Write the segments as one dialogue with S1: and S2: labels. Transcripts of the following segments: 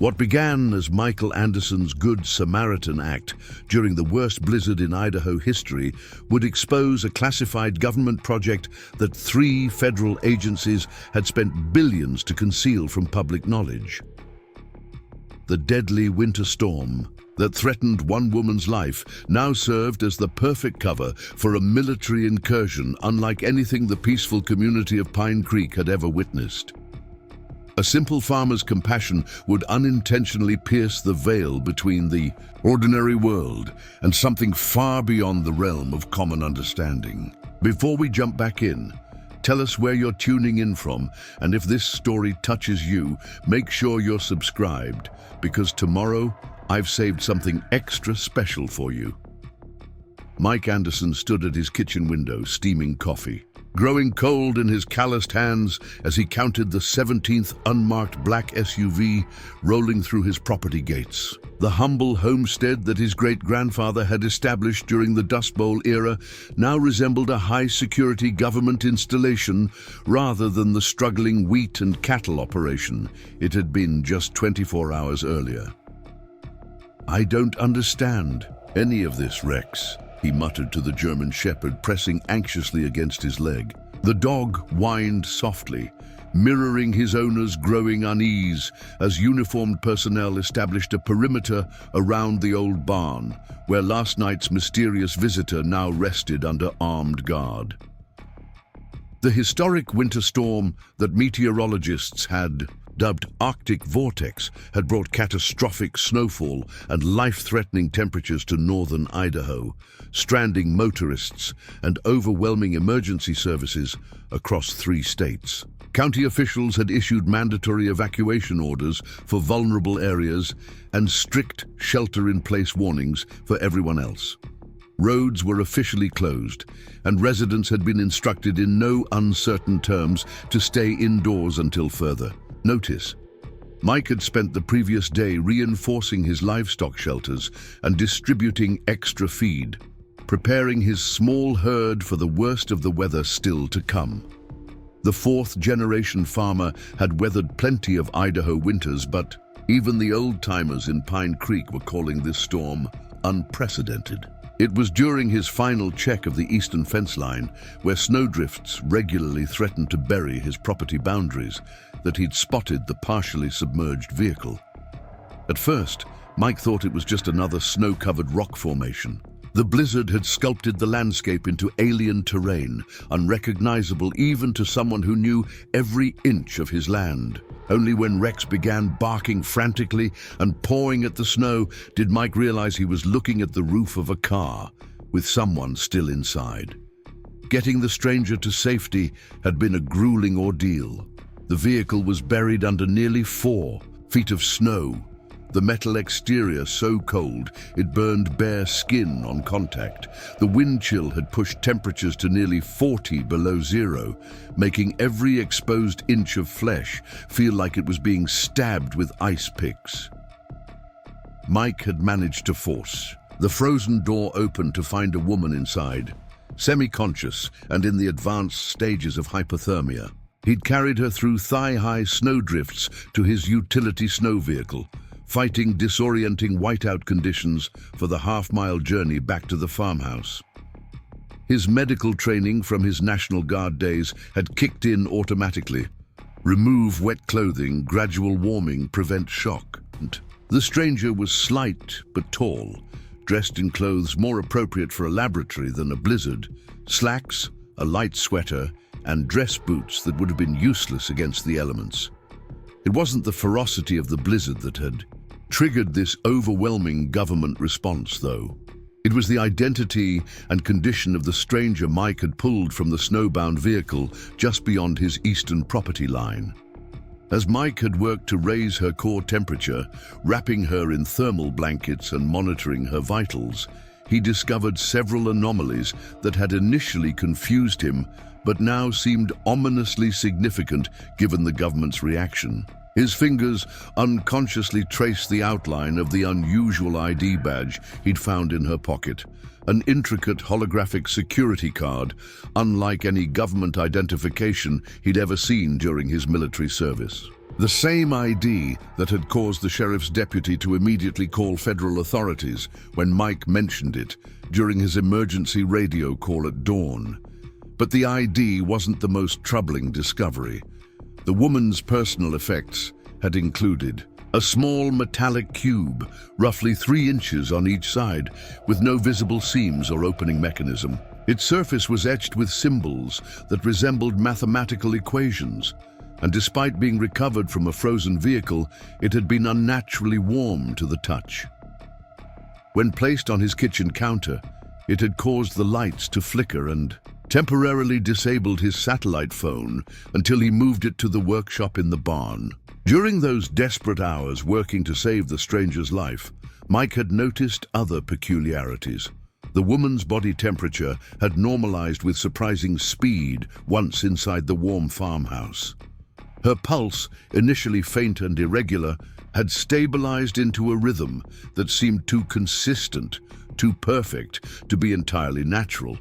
S1: What began as Michael Anderson's Good Samaritan act during the worst blizzard in Idaho history would expose a classified government project that 3 federal agencies had spent billions to conceal from public knowledge. The deadly winter storm that threatened one woman's life now served as the perfect cover for a military incursion unlike anything the peaceful community of Pine Creek had ever witnessed. A simple farmer's compassion would unintentionally pierce the veil between the ordinary world and something far beyond the realm of common understanding. Before we jump back in, tell us where you're tuning in from, and if this story touches you, make sure you're subscribed, because tomorrow I've saved something extra special for you. Mike Anderson stood at his kitchen window, steaming coffee, growing cold in his calloused hands as he counted the 17th unmarked black SUV rolling through his property gates. The humble homestead that his great-grandfather had established during the Dust Bowl era now resembled a high-security government installation rather than the struggling wheat and cattle operation it had been just 24 hours earlier. "I don't understand any of this, Rex," he muttered to the German shepherd, pressing anxiously against his leg. The dog whined softly, mirroring his owner's growing unease as uniformed personnel established a perimeter around the old barn, where last night's mysterious visitor now rested under armed guard. The historic winter storm that meteorologists had dubbed Arctic Vortex had brought catastrophic snowfall and life-threatening temperatures to northern Idaho, stranding motorists and overwhelming emergency services across 3 states. County officials had issued mandatory evacuation orders for vulnerable areas and strict shelter-in-place warnings for everyone else. Roads were officially closed, and residents had been instructed in no uncertain terms to stay indoors until further notice. Mike had spent the previous day reinforcing his livestock shelters and distributing extra feed, preparing his small herd for the worst of the weather still to come. The 4th-generation farmer had weathered plenty of Idaho winters, but even the old-timers in Pine Creek were calling this storm unprecedented. It was during his final check of the eastern fence line, where snowdrifts regularly threatened to bury his property boundaries, that he'd spotted the partially submerged vehicle. At first, Mike thought it was just another snow-covered rock formation. The blizzard had sculpted the landscape into alien terrain, unrecognizable even to someone who knew every inch of his land. Only when Rex began barking frantically and pawing at the snow did Mike realize he was looking at the roof of a car, with someone still inside. Getting the stranger to safety had been a grueling ordeal. The vehicle was buried under nearly 4 feet of snow, the metal exterior so cold it burned bare skin on contact. The wind chill had pushed temperatures to nearly 40 below zero, making every exposed inch of flesh feel like it was being stabbed with ice picks. Mike had managed to force the frozen door open to find a woman inside, semi-conscious and in the advanced stages of hypothermia. He'd carried her through thigh-high snowdrifts to his utility snow vehicle, fighting disorienting whiteout conditions for the half-mile journey back to the farmhouse. His medical training from his National Guard days had kicked in automatically. Remove wet clothing, gradual warming, prevent shock. The stranger was slight but tall, dressed in clothes more appropriate for a laboratory than a blizzard: slacks, a light sweater, and dress boots that would have been useless against the elements. It wasn't the ferocity of the blizzard that had triggered this overwhelming government response, though. It was the identity and condition of the stranger Mike had pulled from the snowbound vehicle just beyond his eastern property line. As Mike had worked to raise her core temperature, wrapping her in thermal blankets and monitoring her vitals, he discovered several anomalies that had initially confused him, but now seemed ominously significant given the government's reaction. His fingers unconsciously traced the outline of the unusual ID badge he'd found in her pocket, an intricate holographic security card, unlike any government identification he'd ever seen during his military service. The same ID that had caused the sheriff's deputy to immediately call federal authorities when Mike mentioned it during his emergency radio call at dawn. But the ID wasn't the most troubling discovery. The woman's personal effects had included a small metallic cube, roughly 3 inches on each side, with no visible seams or opening mechanism. Its surface was etched with symbols that resembled mathematical equations, and despite being recovered from a frozen vehicle, it had been unnaturally warm to the touch. When placed on his kitchen counter, it had caused the lights to flicker and temporarily disabled his satellite phone until he moved it to the workshop in the barn. During those desperate hours working to save the stranger's life, Mike had noticed other peculiarities. The woman's body temperature had normalized with surprising speed once inside the warm farmhouse. Her pulse, initially faint and irregular, had stabilized into a rhythm that seemed too consistent, too perfect to be entirely natural.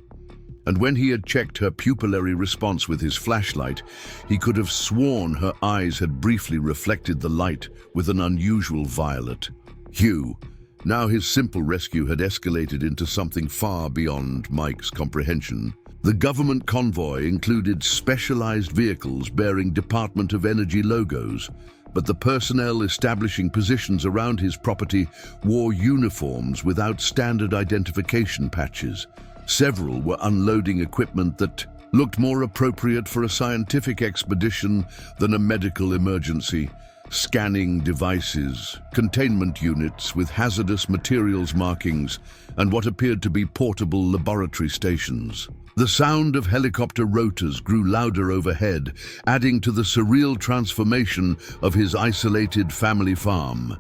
S1: And when he had checked her pupillary response with his flashlight, he could have sworn her eyes had briefly reflected the light with an unusual violet hue. Now his simple rescue had escalated into something far beyond Mike's comprehension. The government convoy included specialized vehicles bearing Department of Energy logos, but the personnel establishing positions around his property wore uniforms without standard identification patches. Several were unloading equipment that looked more appropriate for a scientific expedition than a medical emergency. Scanning devices, containment units with hazardous materials markings, and what appeared to be portable laboratory stations. The sound of helicopter rotors grew louder overhead, adding to the surreal transformation of his isolated family farm.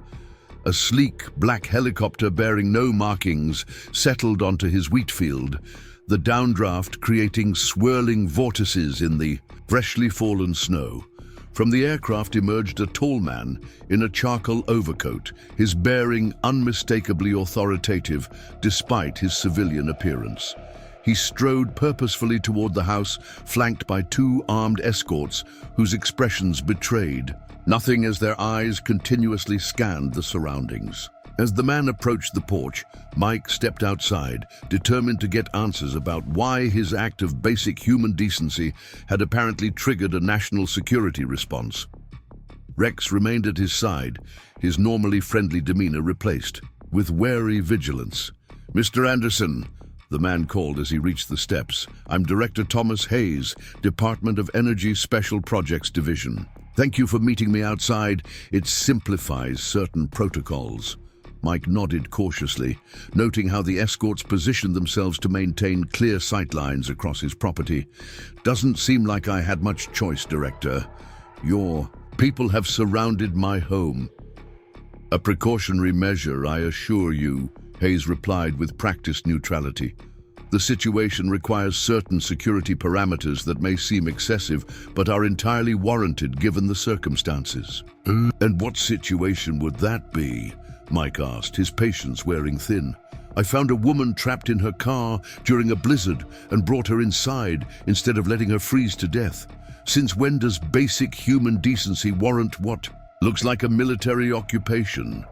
S1: A sleek black helicopter bearing no markings settled onto his wheat field, the downdraft creating swirling vortices in the freshly fallen snow. From the aircraft emerged a tall man in a charcoal overcoat, his bearing unmistakably authoritative despite his civilian appearance. He strode purposefully toward the house, flanked by 2 armed escorts whose expressions betrayed nothing as their eyes continuously scanned the surroundings. As the man approached the porch, Mike stepped outside, determined to get answers about why his act of basic human decency had apparently triggered a national security response. Rex remained at his side, his normally friendly demeanor replaced with wary vigilance. "Mr. Anderson," the man called as he reached the steps, "I'm Director Thomas Hayes, Department of Energy Special Projects Division. Thank you for meeting me outside. It simplifies certain protocols." Mike nodded cautiously, noting how the escorts positioned themselves to maintain clear sightlines across his property. "Doesn't seem like I had much choice, Director. Your people have surrounded my home." "A precautionary measure, I assure you," Hayes replied with practiced neutrality. "The situation requires certain security parameters that may seem excessive, but are entirely warranted given the circumstances." "And what situation would that be?" Mike asked, his patience wearing thin. "I found a woman trapped in her car during a blizzard and brought her inside instead of letting her freeze to death. Since when does basic human decency warrant what looks like a military occupation?"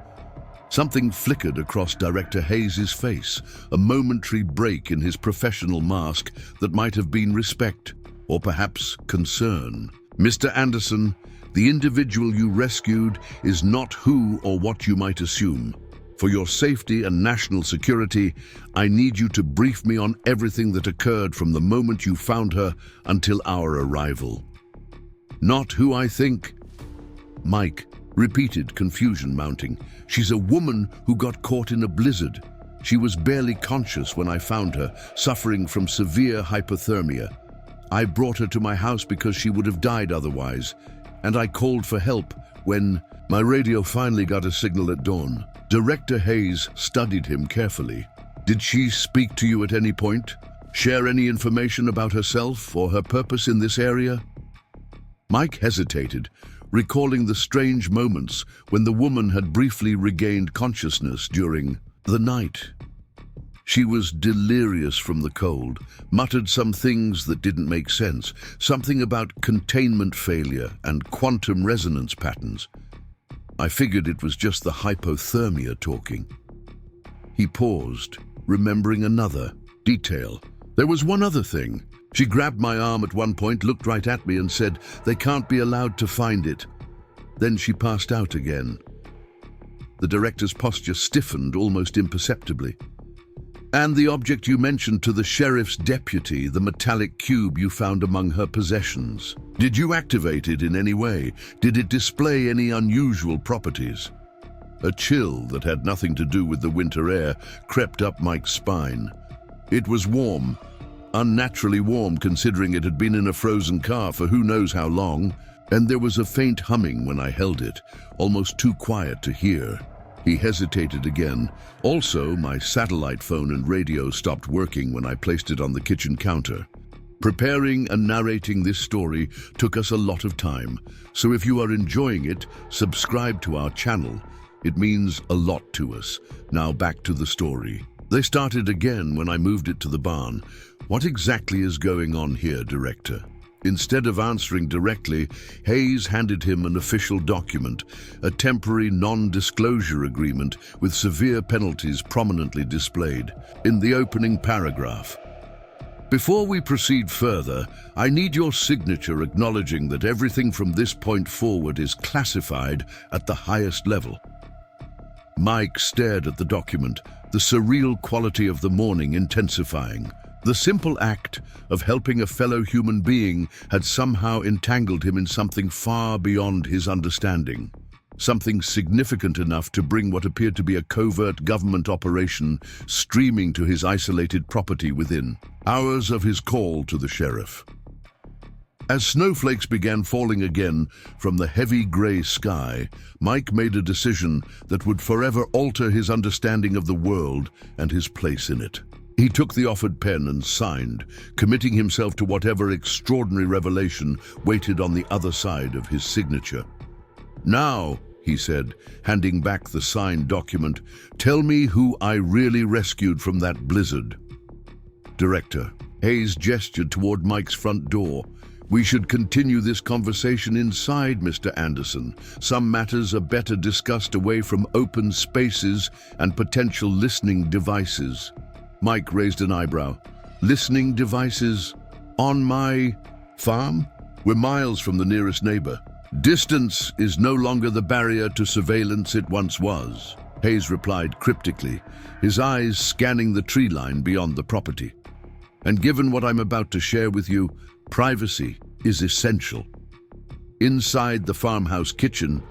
S1: Something flickered across Director Hayes' face, a momentary break in his professional mask that might have been respect, or perhaps concern. "Mr. Anderson, the individual you rescued is not who or what you might assume. For your safety and national security, I need you to brief me on everything that occurred from the moment you found her until our arrival." "Not who I think," Mike repeated, confusion mounting. "She's a woman who got caught in a blizzard. She was barely conscious when I found her, suffering from severe hypothermia. I brought her to my house because she would have died otherwise, and I called for help when my radio finally got a signal at dawn." Director Hayes studied him carefully. "Did she speak to you at any point? Share any information about herself or her purpose in this area?" Mike hesitated, recalling the strange moments when the woman had briefly regained consciousness during the night. She was delirious from the cold, muttered some things that didn't make sense, something about containment failure and quantum resonance patterns. I figured it was just the hypothermia talking. He paused, remembering another detail. There was one other thing. She grabbed my arm at one point, looked right at me and said, "They can't be allowed to find it." Then she passed out again. The director's posture stiffened almost imperceptibly. "And the object you mentioned to the sheriff's deputy, the metallic cube you found among her possessions. Did you activate it in any way? Did it display any unusual properties?" A chill that had nothing to do with the winter air crept up Mike's spine. It was warm, unnaturally warm considering it had been in a frozen car for who knows how long, and there was a faint humming when I held it, almost too quiet to hear. He hesitated again. Also, my satellite phone and radio stopped working when I placed it on the kitchen counter. Preparing and narrating this story took us a lot of time, so if you are enjoying it, subscribe to our channel. It means a lot to us. Now back to the story. They started again when I moved it to the barn. What exactly is going on here, Director? Instead of answering directly, Hayes handed him an official document, a temporary non-disclosure agreement with severe penalties prominently displayed. In the opening paragraph, "Before we proceed further, I need your signature acknowledging that everything from this point forward is classified at the highest level." Mike stared at the document, the surreal quality of the morning intensifying. The simple act of helping a fellow human being had somehow entangled him in something far beyond his understanding. Something significant enough to bring what appeared to be a covert government operation streaming to his isolated property within hours of his call to the sheriff. As snowflakes began falling again from the heavy gray sky, Mike made a decision that would forever alter his understanding of the world and his place in it. He took the offered pen and signed, committing himself to whatever extraordinary revelation waited on the other side of his signature. "Now," he said, handing back the signed document, "tell me who I really rescued from that blizzard." "Director," Hayes gestured toward Mike's front door, "we should continue this conversation inside, Mr. Anderson. Some matters are better discussed away from open spaces and potential listening devices." Mike raised an eyebrow. "Listening devices? On my farm? We're miles from the nearest neighbor. Distance is no longer the barrier to surveillance it once was," Hayes replied cryptically, his eyes scanning the tree line beyond the property. "And given what I'm about to share with you, privacy is essential." Inside the farmhouse kitchen,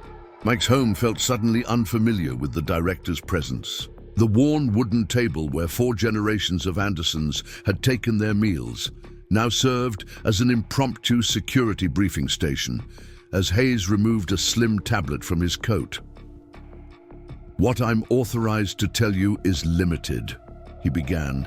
S1: Mike's home felt suddenly unfamiliar with the director's presence. The worn wooden table where 4 generations of Andersons had taken their meals now served as an impromptu security briefing station, as Hayes removed a slim tablet from his coat. "What I'm authorized to tell you is limited," he began,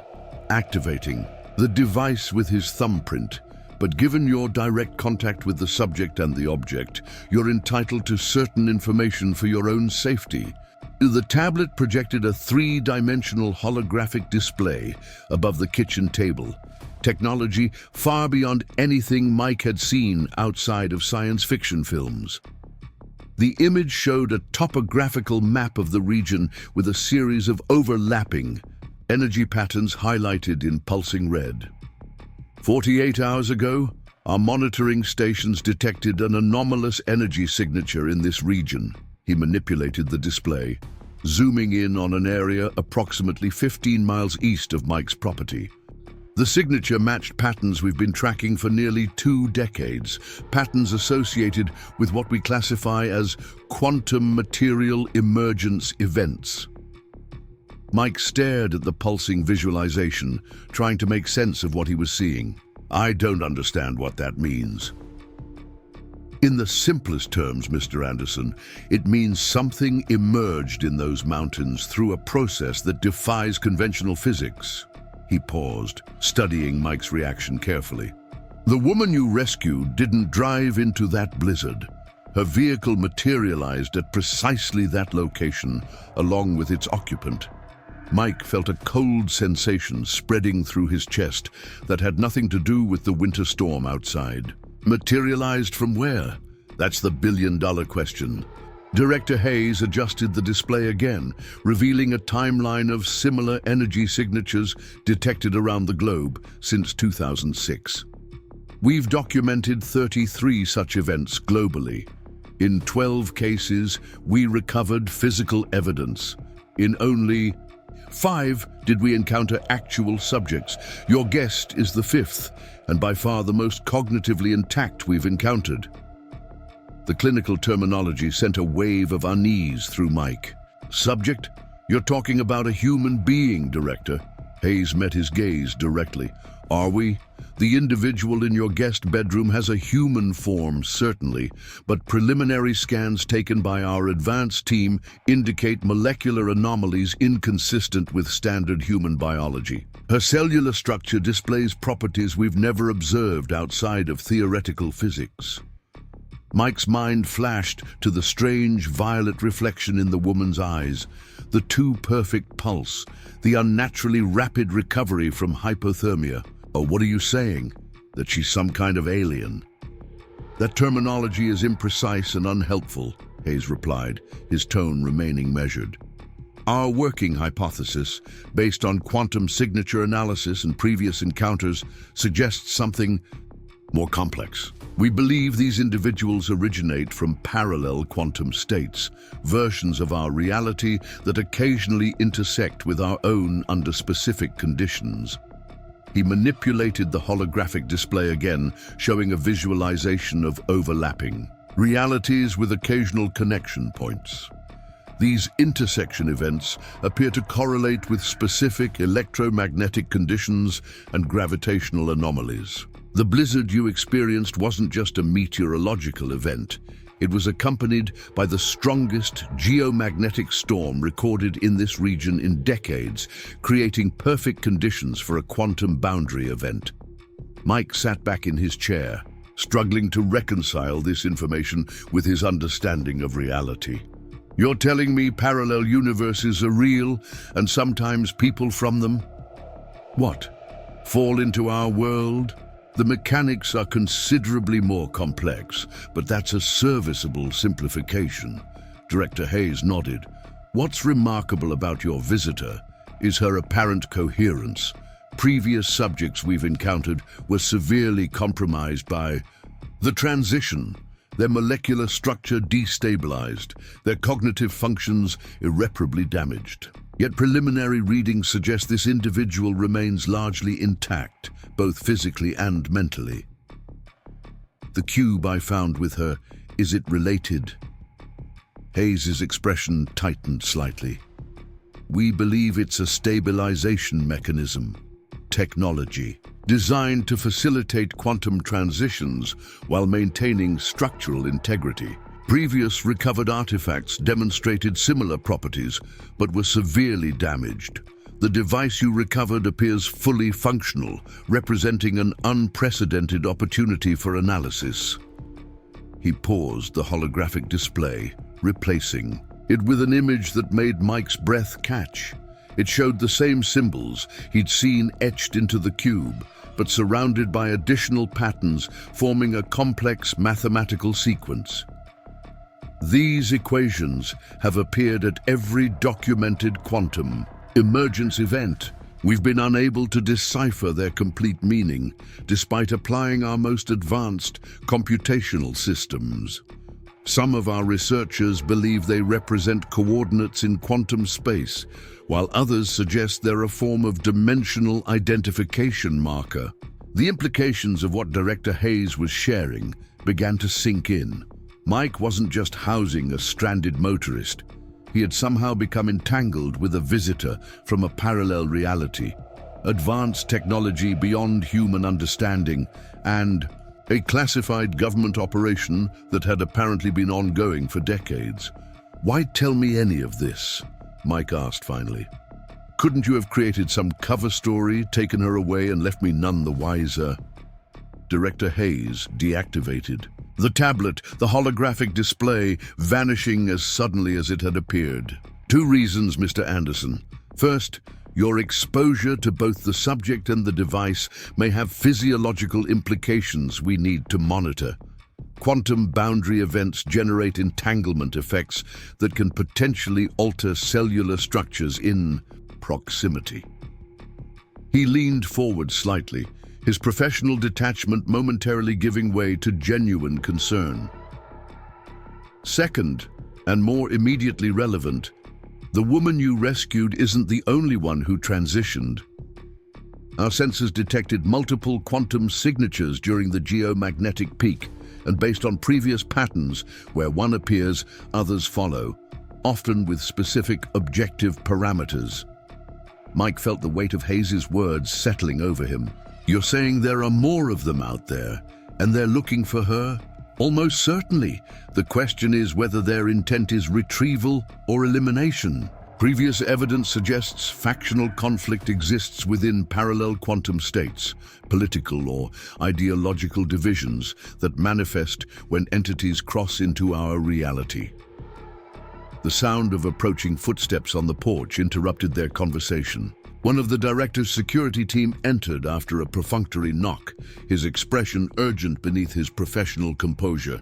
S1: activating the device with his thumbprint. "But given your direct contact with the subject and the object, you're entitled to certain information for your own safety." The tablet projected a 3-dimensional holographic display above the kitchen table, technology far beyond anything Mike had seen outside of science fiction films. The image showed a topographical map of the region with a series of overlapping energy patterns highlighted in pulsing red. 48 hours ago, our monitoring stations detected an anomalous energy signature in this region. He manipulated the display, zooming in on an area approximately 15 miles east of Mike's property. The signature matched patterns we've been tracking for nearly 2 decades, patterns associated with what we classify as quantum material emergence events. Mike stared at the pulsing visualization, trying to make sense of what he was seeing. "I don't understand what that means." "In the simplest terms, Mr. Anderson, it means something emerged in those mountains through a process that defies conventional physics." He paused, studying Mike's reaction carefully. "The woman you rescued didn't drive into that blizzard. Her vehicle materialized at precisely that location, along with its occupant. Mike felt a cold sensation spreading through his chest that had nothing to do with the winter storm outside. Materialized from where? That's the billion-dollar question. Director Hayes adjusted the display again, revealing a timeline of similar energy signatures detected around the globe since 2006. We've documented 33 such events globally. In 12 cases, we recovered physical evidence. In only 5 did we encounter actual subjects. Your guest is the 5th, and by far the most cognitively intact we've encountered. The clinical terminology sent a wave of unease through Mike. Subject? You're talking about a human being, Director. Hayes met his gaze directly. Are we? The individual in your guest bedroom has a human form, certainly, but preliminary scans taken by our advanced team indicate molecular anomalies inconsistent with standard human biology. Her cellular structure displays properties we've never observed outside of theoretical physics. Mike's mind flashed to the strange violet reflection in the woman's eyes, the too perfect pulse, the unnaturally rapid recovery from hypothermia. Oh, what are you saying? That she's some kind of alien? That terminology is imprecise and unhelpful, Hayes replied, his tone remaining measured. Our working hypothesis, based on quantum signature analysis and previous encounters, suggests something more complex. We believe these individuals originate from parallel quantum states, versions of our reality that occasionally intersect with our own under specific conditions. He manipulated the holographic display again, showing a visualization of overlapping realities with occasional connection points. These intersection events appear to correlate with specific electromagnetic conditions and gravitational anomalies. The blizzard you experienced wasn't just a meteorological event. It was accompanied by the strongest geomagnetic storm recorded in this region in decades, creating perfect conditions for a quantum boundary event. Mike sat back in his chair, struggling to reconcile this information with his understanding of reality. You're telling me parallel universes are real, and sometimes people from them, what, fall into our world? The mechanics are considerably more complex, but that's a serviceable simplification. Director Hayes nodded. What's remarkable about your visitor is her apparent coherence. Previous subjects we've encountered were severely compromised by the transition, their molecular structure destabilized, their cognitive functions irreparably damaged. Yet preliminary readings suggest this individual remains largely intact, both physically and mentally. The cube I found with her, is it related? Hayes's expression tightened slightly. We believe it's a stabilization mechanism, technology, designed to facilitate quantum transitions while maintaining structural integrity. Previous recovered artifacts demonstrated similar properties, but were severely damaged. The device you recovered appears fully functional, representing an unprecedented opportunity for analysis. He paused the holographic display, replacing it with an image that made Mike's breath catch. It showed the same symbols he'd seen etched into the cube, but surrounded by additional patterns forming a complex mathematical sequence. These equations have appeared at every documented quantum emergence event. We've been unable to decipher their complete meaning, despite applying our most advanced computational systems. Some of our researchers believe they represent coordinates in quantum space, while others suggest they're a form of dimensional identification marker. The implications of what Director Hayes was sharing began to sink in. Mike wasn't just housing a stranded motorist. He had somehow become entangled with a visitor from a parallel reality, advanced technology beyond human understanding, and a classified government operation that had apparently been ongoing for decades. Why tell me any of this? Mike asked finally. Couldn't you have created some cover story, taken her away, and left me none the wiser? Director Hayes deactivated the tablet, the holographic display, vanishing as suddenly as it had appeared. 2 reasons, Mr. Anderson. First, your exposure to both the subject and the device may have physiological implications we need to monitor. Quantum boundary events generate entanglement effects that can potentially alter cellular structures in proximity. He leaned forward slightly, his professional detachment momentarily giving way to genuine concern. Second, and more immediately relevant, the woman you rescued isn't the only one who transitioned. Our sensors detected multiple quantum signatures during the geomagnetic peak, and based on previous patterns, where one appears, others follow, often with specific objective parameters. Mike felt the weight of Hayes' words settling over him. You're saying there are more of them out there, and they're looking for her? Almost certainly. The question is whether their intent is retrieval or elimination. Previous evidence suggests factional conflict exists within parallel quantum states, political or ideological divisions that manifest when entities cross into our reality. The sound of approaching footsteps on the porch interrupted their conversation. One of the director's security team entered after a perfunctory knock, his expression urgent beneath his professional composure.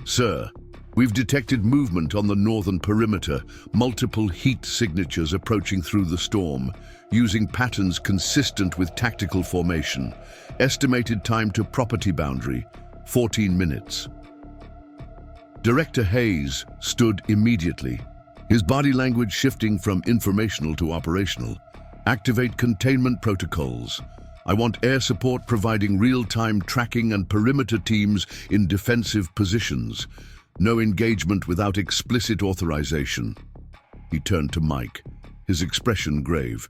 S1: Sir, we've detected movement on the northern perimeter, multiple heat signatures approaching through the storm, using patterns consistent with tactical formation. Estimated time to property boundary, 14 minutes. Director Hayes stood immediately, his body language shifting from informational to operational. Activate containment protocols. I want air support providing real-time tracking and perimeter teams in defensive positions. No engagement without explicit authorization. He turned to Mike, his expression grave.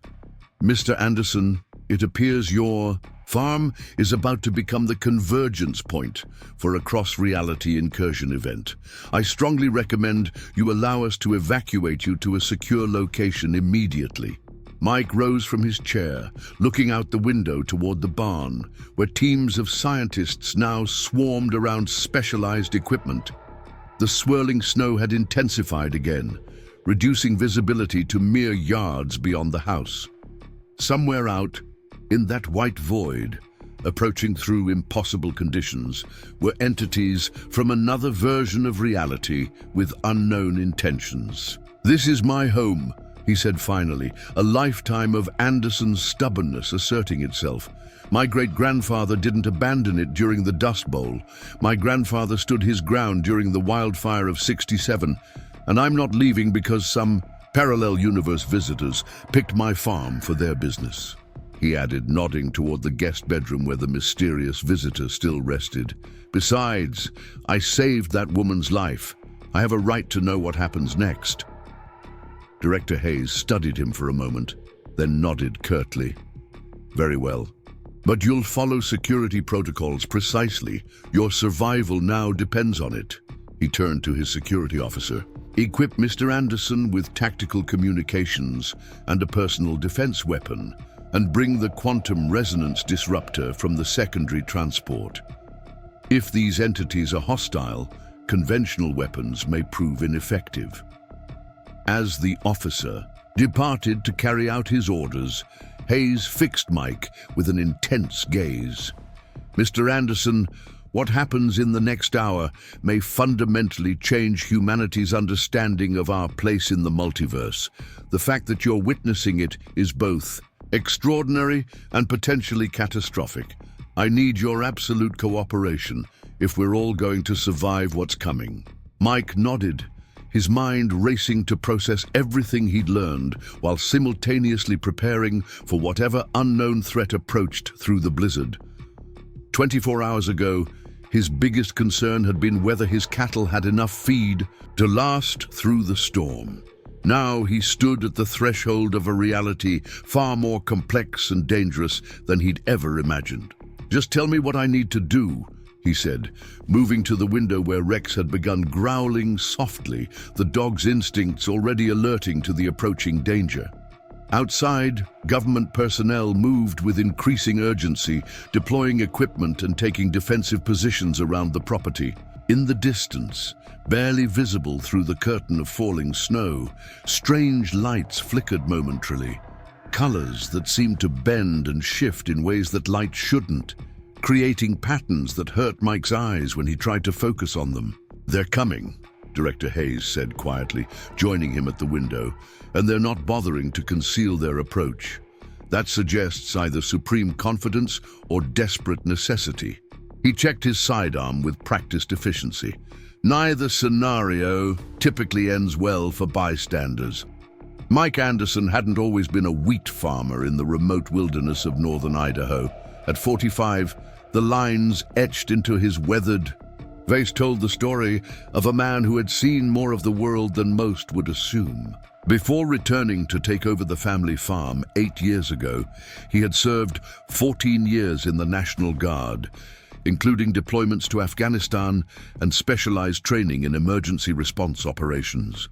S1: Mr. Anderson, it appears your farm is about to become the convergence point for a cross-reality incursion event. I strongly recommend you allow us to evacuate you to a secure location immediately. Mike rose from his chair, looking out the window toward the barn, where teams of scientists now swarmed around specialized equipment. The swirling snow had intensified again, reducing visibility to mere yards beyond the house. Somewhere out, in that white void, approaching through impossible conditions, were entities from another version of reality with unknown intentions. This is my home, he said finally, a lifetime of Anderson's stubbornness asserting itself. My great-grandfather didn't abandon it during the Dust Bowl. My grandfather stood his ground during the wildfire of '67, and I'm not leaving because some parallel universe visitors picked my farm for their business. He added, nodding toward the guest bedroom where the mysterious visitor still rested. Besides, I saved that woman's life. I have a right to know what happens next. Director Hayes studied him for a moment, then nodded curtly. Very well. But you'll follow security protocols precisely. Your survival now depends on it. He turned to his security officer. Equip Mr. Anderson with tactical communications and a personal defense weapon, and bring the quantum resonance disruptor from the secondary transport. If these entities are hostile, conventional weapons may prove ineffective. As the officer departed to carry out his orders, Hayes fixed Mike with an intense gaze. Mr. Anderson, what happens in the next hour may fundamentally change humanity's understanding of our place in the multiverse. The fact that you're witnessing it is both extraordinary and potentially catastrophic. I need your absolute cooperation if we're all going to survive what's coming. Mike nodded, his mind racing to process everything he'd learned while simultaneously preparing for whatever unknown threat approached through the blizzard. 24 hours ago, his biggest concern had been whether his cattle had enough feed to last through the storm. Now he stood at the threshold of a reality far more complex and dangerous than he'd ever imagined. Just tell me what I need to do, he said, moving to the window where Rex had begun growling softly, the dog's instincts already alerting to the approaching danger. Outside, government personnel moved with increasing urgency, deploying equipment and taking defensive positions around the property. In the distance, barely visible through the curtain of falling snow, strange lights flickered momentarily, colors that seemed to bend and shift in ways that light shouldn't, creating patterns that hurt Mike's eyes when he tried to focus on them. "They're coming," Director Hayes said quietly, joining him at the window, "and they're not bothering to conceal their approach. That suggests either supreme confidence or desperate necessity." He checked his sidearm with practiced efficiency. Neither scenario typically ends well for bystanders. Mike Anderson hadn't always been a wheat farmer in the remote wilderness of northern Idaho. At 45, the lines etched into his weathered face told the story of a man who had seen more of the world than most would assume. Before returning to take over the family farm 8 years ago, he had served 14 years in the National Guard, including deployments to Afghanistan and specialized training in emergency response operations.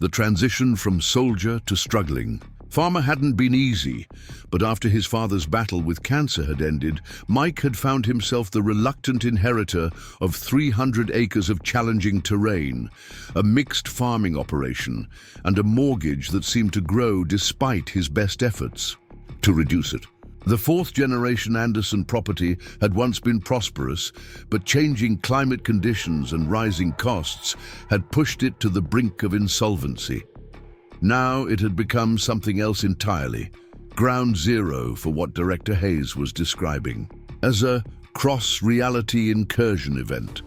S1: The transition from soldier to struggling farmer hadn't been easy, but after his father's battle with cancer had ended, Mike had found himself the reluctant inheritor of 300 acres of challenging terrain, a mixed farming operation, and a mortgage that seemed to grow despite his best efforts to reduce it. The fourth-generation Anderson property had once been prosperous, but changing climate conditions and rising costs had pushed it to the brink of insolvency. Now it had become something else entirely, ground zero for what Director Hayes was describing as a cross-reality incursion event.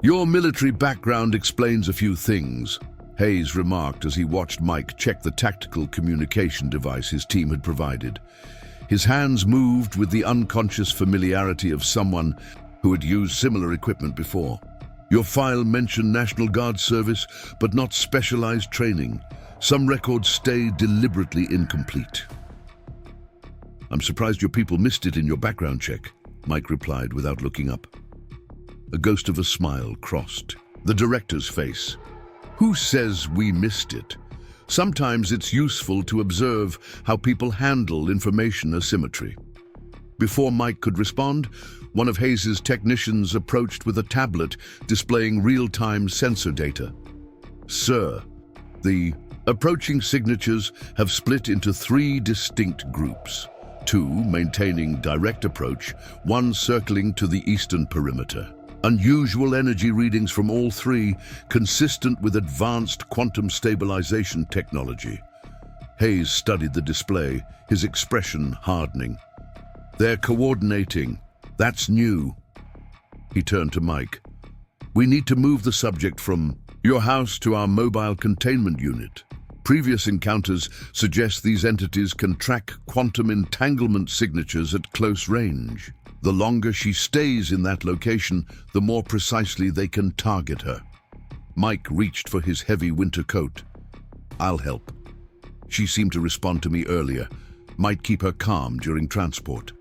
S1: "Your military background explains a few things," Hayes remarked as he watched Mike check the tactical communication device his team had provided. His hands moved with the unconscious familiarity of someone who had used similar equipment before. "Your file mentioned National Guard service, but not specialized training. Some records stay deliberately incomplete." "I'm surprised your people missed it in your background check," Mike replied without looking up. A ghost of a smile crossed the director's face. "Who says we missed it? Sometimes it's useful to observe how people handle information asymmetry." Before Mike could respond, one of Hayes's technicians approached with a tablet displaying real-time sensor data. "Sir, the approaching signatures have split into 3 distinct groups. 2 maintaining direct approach, 1 circling to the eastern perimeter. Unusual energy readings from all 3, consistent with advanced quantum stabilization technology." Hayes studied the display, his expression hardening. "They're coordinating. That's new." He turned to Mike. "We need to move the subject from your house to our mobile containment unit. Previous encounters suggest these entities can track quantum entanglement signatures at close range. The longer she stays in that location, the more precisely they can target her." Mike reached for his heavy winter coat. "I'll help. She seemed to respond to me earlier. Might keep her calm during transport."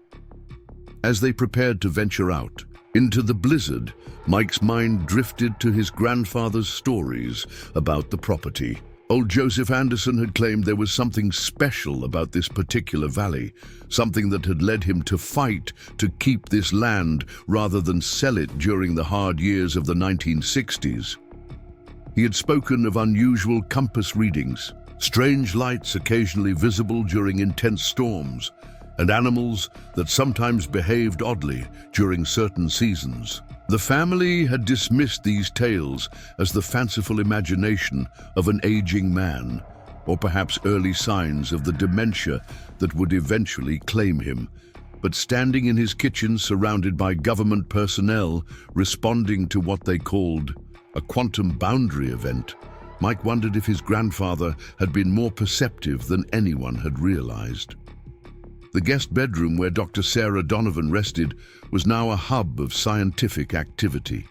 S1: As they prepared to venture out into the blizzard, Mike's mind drifted to his grandfather's stories about the property. Old Joseph Anderson had claimed there was something special about this particular valley, something that had led him to fight to keep this land rather than sell it during the hard years of the 1960s. He had spoken of unusual compass readings, strange lights occasionally visible during intense storms, and animals that sometimes behaved oddly during certain seasons. The family had dismissed these tales as the fanciful imagination of an aging man, or perhaps early signs of the dementia that would eventually claim him. But standing in his kitchen surrounded by government personnel responding to what they called a quantum boundary event, Mike wondered if his grandfather had been more perceptive than anyone had realized. The guest bedroom where Dr. Sarah Donovan rested was now a hub of scientific activity.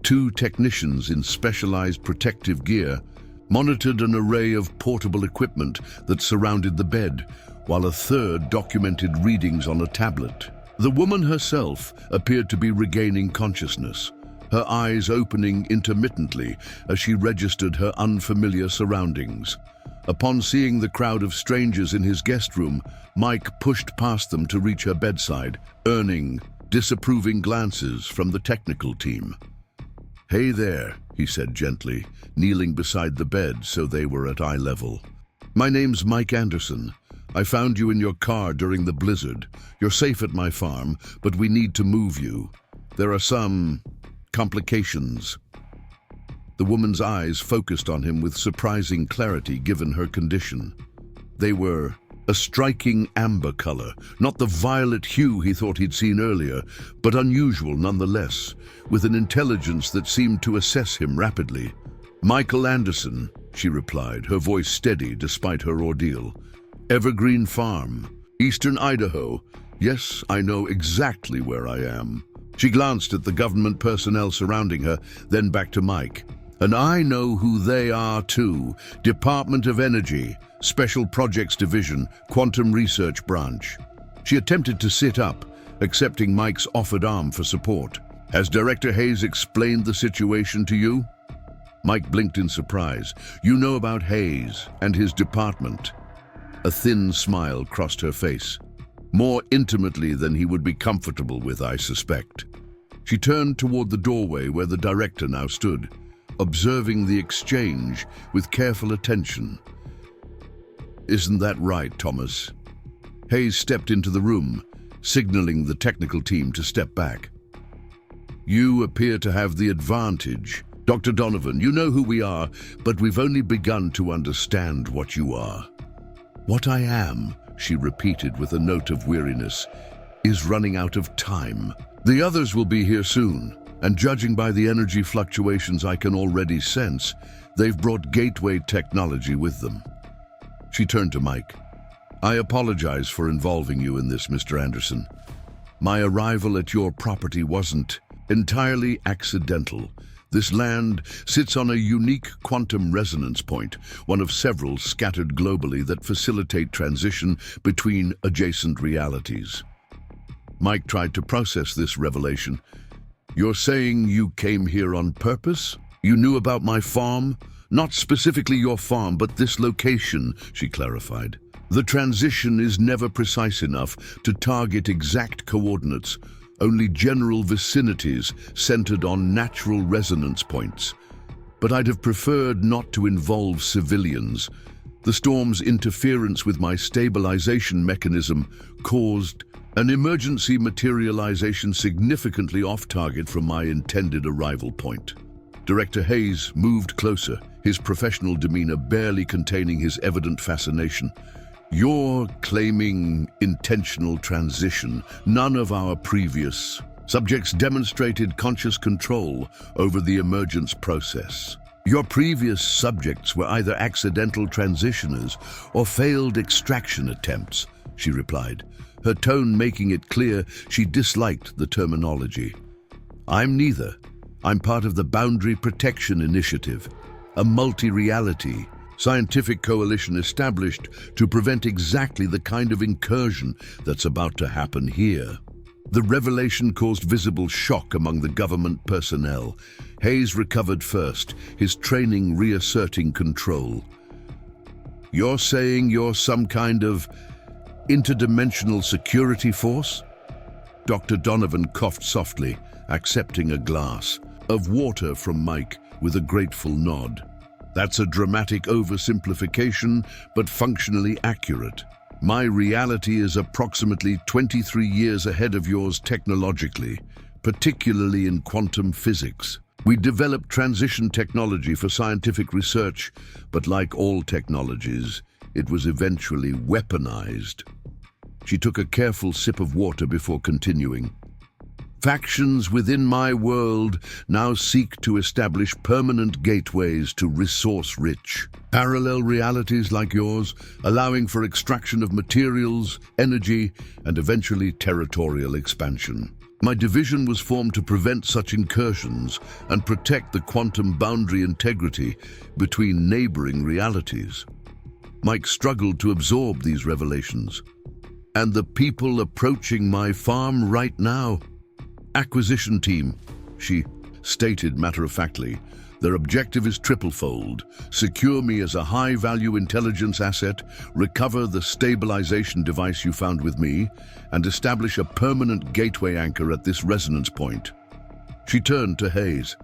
S1: 2 technicians in specialized protective gear monitored an array of portable equipment that surrounded the bed, while a 3rd documented readings on a tablet. The woman herself appeared to be regaining consciousness, her eyes opening intermittently as she registered her unfamiliar surroundings. Upon seeing the crowd of strangers in his guest room, Mike pushed past them to reach her bedside, earning disapproving glances from the technical team. "Hey there," he said gently, kneeling beside the bed so they were at eye level. My name's Mike Anderson. I found you in your car during the blizzard. You're safe at my farm, but we need to move you. There are some complications. The woman's eyes focused on him with surprising clarity given her condition. They were a striking amber color, not the violet hue he thought he'd seen earlier, but unusual nonetheless, with an intelligence that seemed to assess him rapidly. "Michael Anderson," she replied, her voice steady despite her ordeal. "Evergreen Farm, Eastern Idaho. Yes, I know exactly where I am." She glanced at the government personnel surrounding her, then back to Mike. "And I know who they are too. Department of Energy, Special Projects Division, Quantum Research Branch." She attempted to sit up, accepting Mike's offered arm for support. "Has Director Hayes explained the situation to you?" Mike blinked in surprise. "You know about Hayes and his department." A thin smile crossed her face. "More intimately than he would be comfortable with, I suspect." She turned toward the doorway where the director now stood, observing the exchange with careful attention. "Isn't that right, Thomas?" Hayes stepped into the room, signaling the technical team to step back. "You appear to have the advantage. Dr. Donovan, you know who we are, but we've only begun to understand what you are." "What I am," she repeated with a note of weariness, "is running out of time. The others will be here soon, and judging by the energy fluctuations I can already sense, they've brought gateway technology with them." She turned to Mike. "I apologize for involving you in this, Mr. Anderson. My arrival at your property wasn't entirely accidental. This land sits on a unique quantum resonance point, one of several scattered globally that facilitate transition between adjacent realities." Mike tried to process this revelation. "You're saying you came here on purpose? You knew about my farm? Not specifically your farm, but this location," she clarified. "The transition is never precise enough to target exact coordinates, only general vicinities centered on natural resonance points. But I'd have preferred not to involve civilians. The storm's interference with my stabilization mechanism caused an emergency materialization significantly off-target from my intended arrival point." Director Hayes moved closer, his professional demeanor barely containing his evident fascination. "You're claiming intentional transition. None of our previous subjects demonstrated conscious control over the emergence process. Your previous subjects were either accidental transitioners or failed extraction attempts," she replied, her tone making it clear she disliked the terminology. "I'm neither. I'm part of the Boundary Protection Initiative, a multi-reality scientific coalition established to prevent exactly the kind of incursion that's about to happen here." The revelation caused visible shock among the government personnel. Hayes recovered first, his training reasserting control. "You're saying you're some kind of interdimensional security force?" Dr. Donovan coughed softly, accepting a glass of water from Mike with a grateful nod. "That's a dramatic oversimplification, but functionally accurate. My reality is approximately 23 years ahead of yours technologically, particularly in quantum physics. We developed transition technology for scientific research, but like all technologies, it was eventually weaponized." She took a careful sip of water before continuing. "Factions within my world now seek to establish permanent gateways to resource-rich, parallel realities like yours, allowing for extraction of materials, energy, and eventually territorial expansion. My division was formed to prevent such incursions and protect the quantum boundary integrity between neighboring realities." Mike struggled to absorb these revelations. "And the people approaching my farm right now? Acquisition team," she stated matter-of-factly. "Their objective is triple-fold. Secure me as a high-value intelligence asset, recover the stabilization device you found with me, and establish a permanent gateway anchor at this resonance point." She turned to Hayes.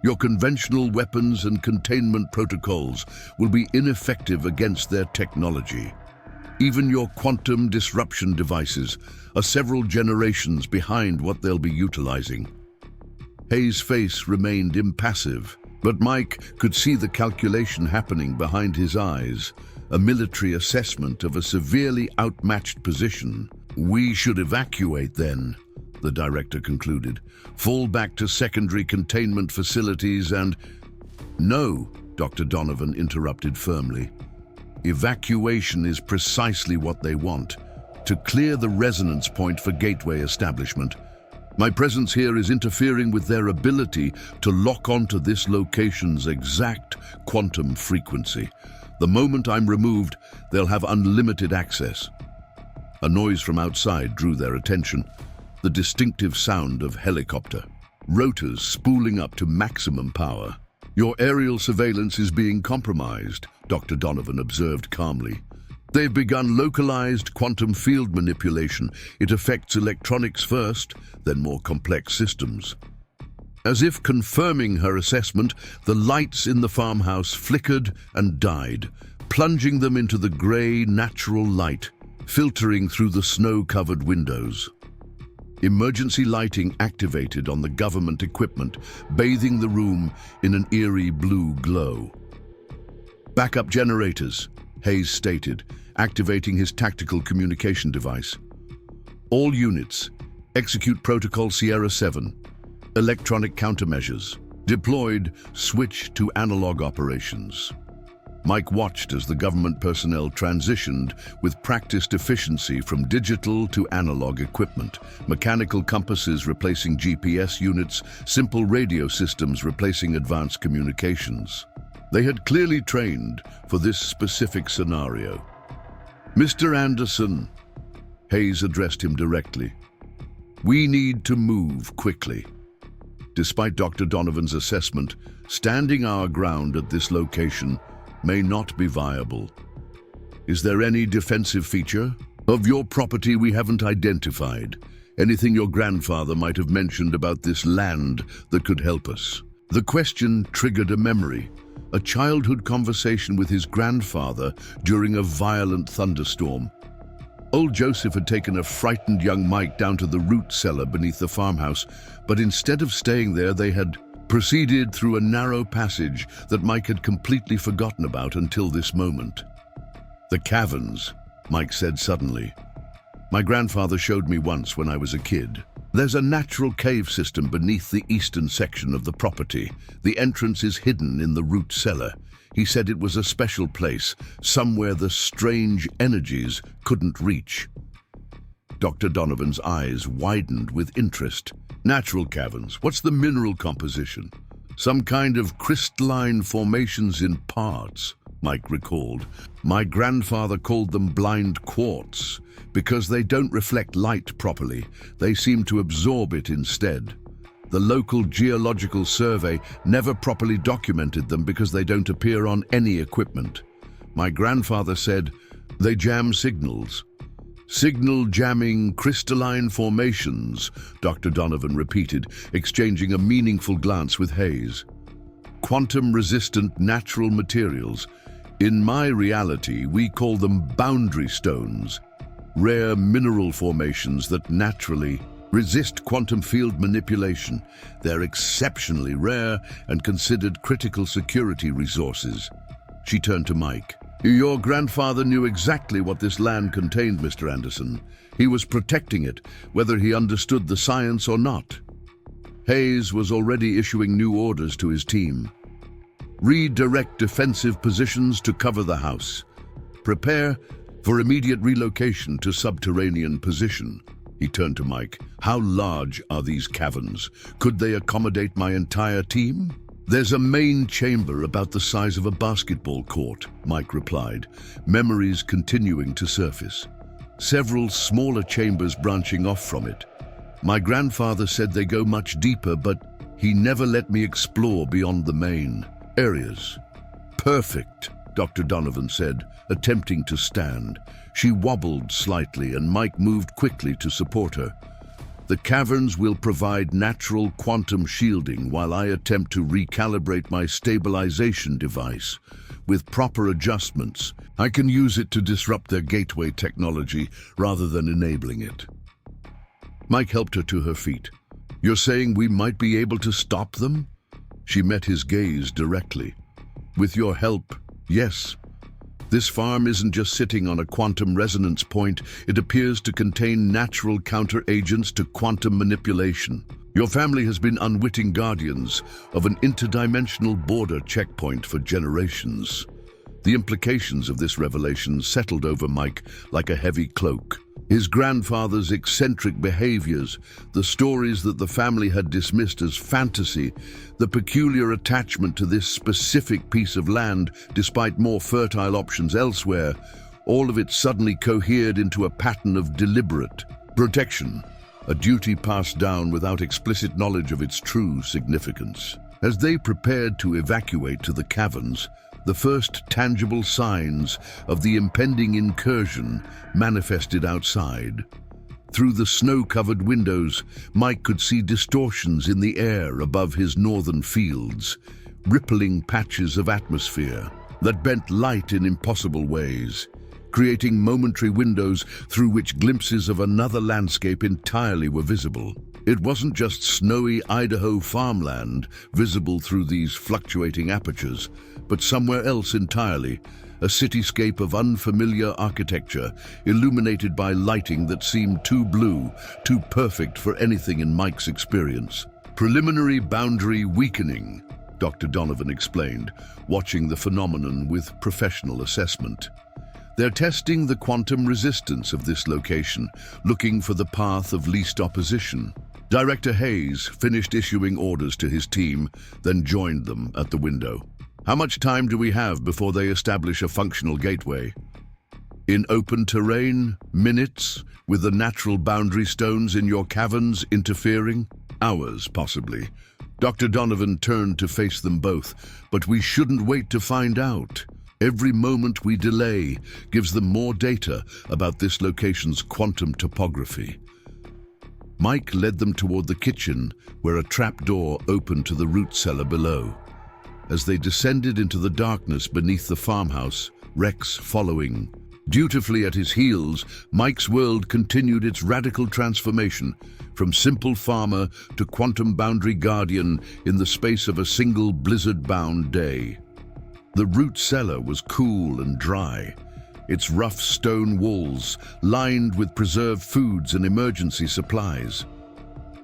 S1: Your conventional weapons and containment protocols will be ineffective against their technology. Even your quantum disruption devices are several generations behind what they'll be utilizing. Hayes' face remained impassive, but Mike could see the calculation happening behind his eyes, a military assessment of a severely outmatched position. "We should evacuate then," the director concluded. "Fall back to secondary containment facilities and—" "No," Dr. Donovan interrupted firmly. "Evacuation is precisely what they want, to clear the resonance point for gateway establishment. My presence here is interfering with their ability to lock onto this location's exact quantum frequency. The moment I'm removed, they'll have unlimited access." A noise from outside drew their attention, the distinctive sound of helicopter, rotors spooling up to maximum power. "Your aerial surveillance is being compromised," Dr. Donovan observed calmly. "They've begun localized quantum field manipulation. It affects electronics first, then more complex systems." As if confirming her assessment, the lights in the farmhouse flickered and died, plunging them into the gray, natural light, filtering through the snow-covered windows. Emergency lighting activated on the government equipment, bathing the room in an eerie blue glow. "Backup generators," Hayes stated, activating his tactical communication device. "All units, execute Protocol Sierra 7. Electronic countermeasures. Deployed, switch to analog operations." Mike watched as the government personnel transitioned with practiced efficiency from digital to analog equipment, mechanical compasses replacing GPS units, simple radio systems replacing advanced communications. They had clearly trained for this specific scenario. "Mr. Anderson," Hayes addressed him directly, "we need to move quickly." Despite Dr. Donovan's assessment, standing our ground at this location may not be viable. "Is there any defensive feature of your property we haven't identified? Anything your grandfather might have mentioned about this land that could help us?" The question triggered a memory, a childhood conversation with his grandfather during a violent thunderstorm. Old Joseph had taken a frightened young Mike down to the root cellar beneath the farmhouse, but instead of staying there, they had proceeded through a narrow passage that Mike had completely forgotten about until this moment. "The caverns," Mike said suddenly. "My grandfather showed me once when I was a kid. There's a natural cave system beneath the eastern section of the property. The entrance is hidden in the root cellar. He said it was a special place, somewhere the strange energies couldn't reach." Dr. Donovan's eyes widened with interest. "Natural caverns, what's the mineral composition?" "Some kind of crystalline formations in parts," Mike recalled. "My grandfather called them blind quartz because they don't reflect light properly. They seem to absorb it instead. The local geological survey never properly documented them because they don't appear on any equipment. My grandfather said they jam signals." "Signal jamming crystalline formations," Dr. Donovan repeated, exchanging a meaningful glance with Hayes. "Quantum-resistant natural materials. In my reality, we call them boundary stones, rare mineral formations that naturally resist quantum field manipulation. They're exceptionally rare and considered critical security resources." She turned to Mike. "Your grandfather knew exactly what this land contained, Mr. Anderson. He was protecting it, whether he understood the science or not." Hayes was already issuing new orders to his team. "Redirect defensive positions to cover the house. Prepare for immediate relocation to subterranean position." He turned to Mike. "How large are these caverns? Could they accommodate my entire team?" "There's a main chamber about the size of a basketball court," Mike replied, memories continuing to surface. "Several smaller chambers branching off from it. My grandfather said they go much deeper, but he never let me explore beyond the main areas." "Perfect," Dr. Donovan said, attempting to stand. She wobbled slightly, and Mike moved quickly to support her. The caverns will provide natural quantum shielding while I attempt to recalibrate my stabilization device. With proper adjustments, I can use it to disrupt their gateway technology rather than enabling it. Mike helped her to her feet. You're saying we might be able to stop them? She met his gaze directly. With your help, yes. This farm isn't just sitting on a quantum resonance point, it appears to contain natural counter-agents to quantum manipulation. Your family has been unwitting guardians of an interdimensional border checkpoint for generations. The implications of this revelation settled over Mike like a heavy cloak. His grandfather's eccentric behaviors, the stories that the family had dismissed as fantasy, the peculiar attachment to this specific piece of land despite more fertile options elsewhere, all of it suddenly cohered into a pattern of deliberate protection, a duty passed down without explicit knowledge of its true significance. As they prepared to evacuate to the caverns, the first tangible signs of the impending incursion manifested outside. Through the snow-covered windows, Mike could see distortions in the air above his northern fields, rippling patches of atmosphere that bent light in impossible ways, creating momentary windows through which glimpses of another landscape entirely were visible. It wasn't just snowy Idaho farmland visible through these fluctuating apertures, but somewhere else entirely, a cityscape of unfamiliar architecture, illuminated by lighting that seemed too blue, too perfect for anything in Mike's experience. Preliminary boundary weakening, Dr. Donovan explained, watching the phenomenon with professional assessment. They're testing the quantum resistance of this location, looking for the path of least opposition. Director Hayes finished issuing orders to his team, then joined them at the window. How much time do we have before they establish a functional gateway? In open terrain, minutes, with the natural boundary stones in your caverns interfering? Hours, possibly. Dr. Donovan turned to face them both, but we shouldn't wait to find out. Every moment we delay gives them more data about this location's quantum topography. Mike led them toward the kitchen, where a trapdoor opened to the root cellar below. As they descended into the darkness beneath the farmhouse, Rex following. Dutifully at his heels, Mike's world continued its radical transformation, from simple farmer to quantum boundary guardian in the space of a single blizzard-bound day. The root cellar was cool and dry, its rough stone walls lined with preserved foods and emergency supplies.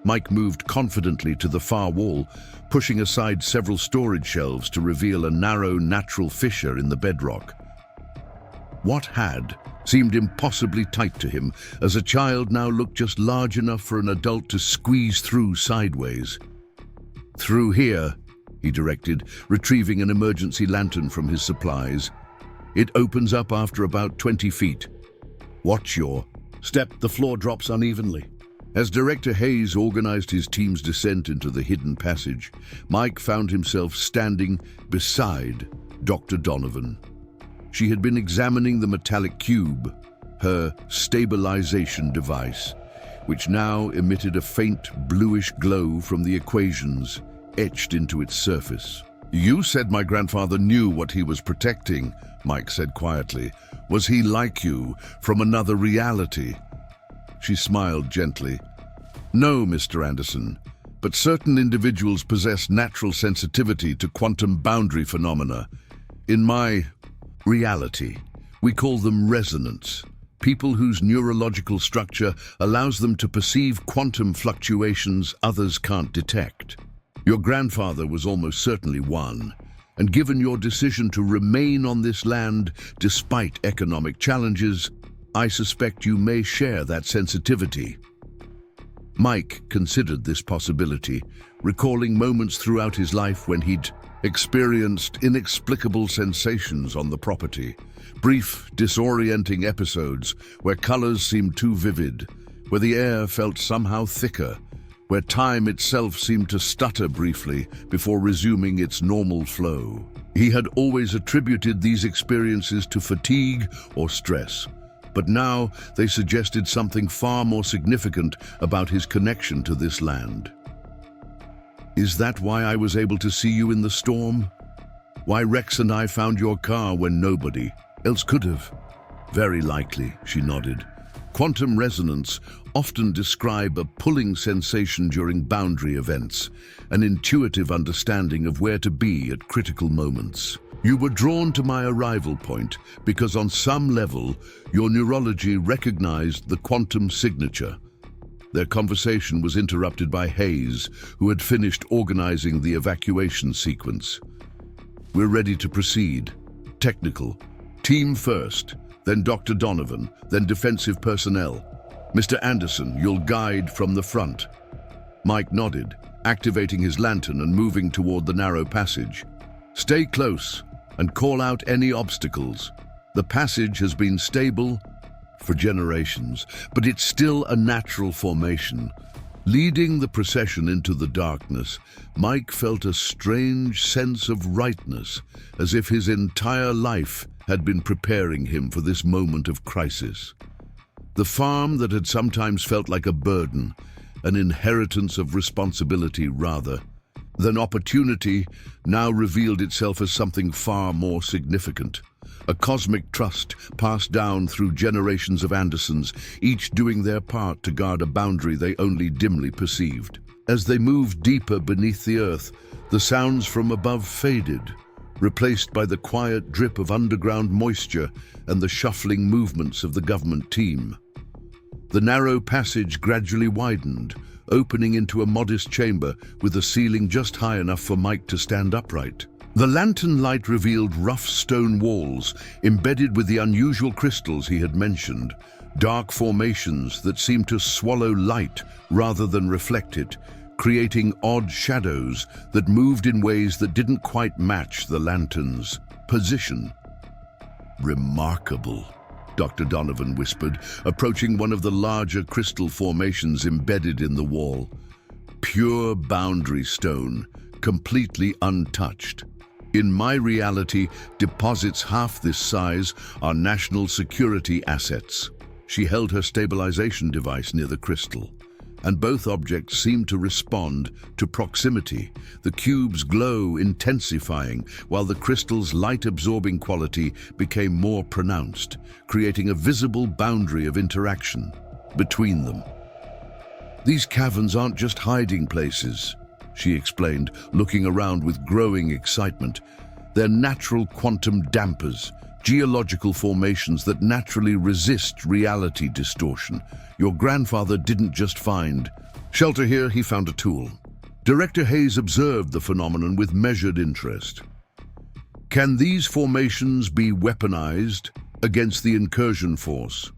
S1: Mike moved confidently to the far wall, pushing aside several storage shelves to reveal a narrow natural fissure in the bedrock. What had seemed impossibly tight to him, as a child now looked just large enough for an adult to squeeze through sideways. "Through here," he directed, retrieving an emergency lantern from his supplies. "It opens up after about 20 feet. Watch your step, the floor drops unevenly." As Director Hayes organized his team's descent into the hidden passage, Mike found himself standing beside Dr. Donovan. She had been examining the metallic cube, her stabilization device, which now emitted a faint bluish glow from the equations etched into its surface. "You said my grandfather knew what he was protecting," Mike said quietly. "Was he like you, from another reality?" She smiled gently. "No, Mr. Anderson, but certain individuals possess natural sensitivity to quantum boundary phenomena. In my reality, we call them resonance, people whose neurological structure allows them to perceive quantum fluctuations others can't detect. Your grandfather was almost certainly one, and given your decision to remain on this land despite economic challenges, I suspect you may share that sensitivity." Mike considered this possibility, recalling moments throughout his life when he'd experienced inexplicable sensations on the property, brief, disorienting episodes where colors seemed too vivid, where the air felt somehow thicker, where time itself seemed to stutter briefly before resuming its normal flow. He had always attributed these experiences to fatigue or stress, but now they suggested something far more significant about his connection to this land. "Is that why I was able to see you in the storm? Why Rex and I found your car when nobody else could have?" "Very likely," she nodded. "Quantum resonance often describe a pulling sensation during boundary events, an intuitive understanding of where to be at critical moments. You were drawn to my arrival point because on some level your neurology recognized the quantum signature." Their conversation was interrupted by Hayes, who had finished organizing the evacuation sequence. "We're ready to proceed. Technical. Team first, then Dr. Donovan, then defensive personnel. Mr. Anderson, you'll guide from the front." Mike nodded, activating his lantern and moving toward the narrow passage. "Stay close and call out any obstacles. The passage has been stable for generations, but it's still a natural formation." Leading the procession into the darkness, Mike felt a strange sense of rightness, as if his entire life had been preparing him for this moment of crisis. The farm that had sometimes felt like a burden, an inheritance of responsibility rather than opportunity, now revealed itself as something far more significant. A cosmic trust passed down through generations of Andersons, each doing their part to guard a boundary they only dimly perceived. As they moved deeper beneath the earth, the sounds from above faded, replaced by the quiet drip of underground moisture and the shuffling movements of the government team. The narrow passage gradually widened, opening into a modest chamber with a ceiling just high enough for Mike to stand upright. The lantern light revealed rough stone walls embedded with the unusual crystals he had mentioned, dark formations that seemed to swallow light rather than reflect it, creating odd shadows that moved in ways that didn't quite match the lantern's position. "Remarkable," Dr. Donovan whispered, approaching one of the larger crystal formations embedded in the wall. "Pure boundary stone, completely untouched. In my reality, deposits half this size are national security assets." She held her stabilization device near the crystal, and both objects seemed to respond to proximity, the cube's glow intensifying while the crystal's light-absorbing quality became more pronounced, creating a visible boundary of interaction between them. "These caverns aren't just hiding places," she explained, looking around with growing excitement. "They're natural quantum dampers, geological formations that naturally resist reality distortion. Your grandfather didn't just find shelter here, he found a tool." Director Hayes observed the phenomenon with measured interest. "Can these formations be weaponized against the incursion force?"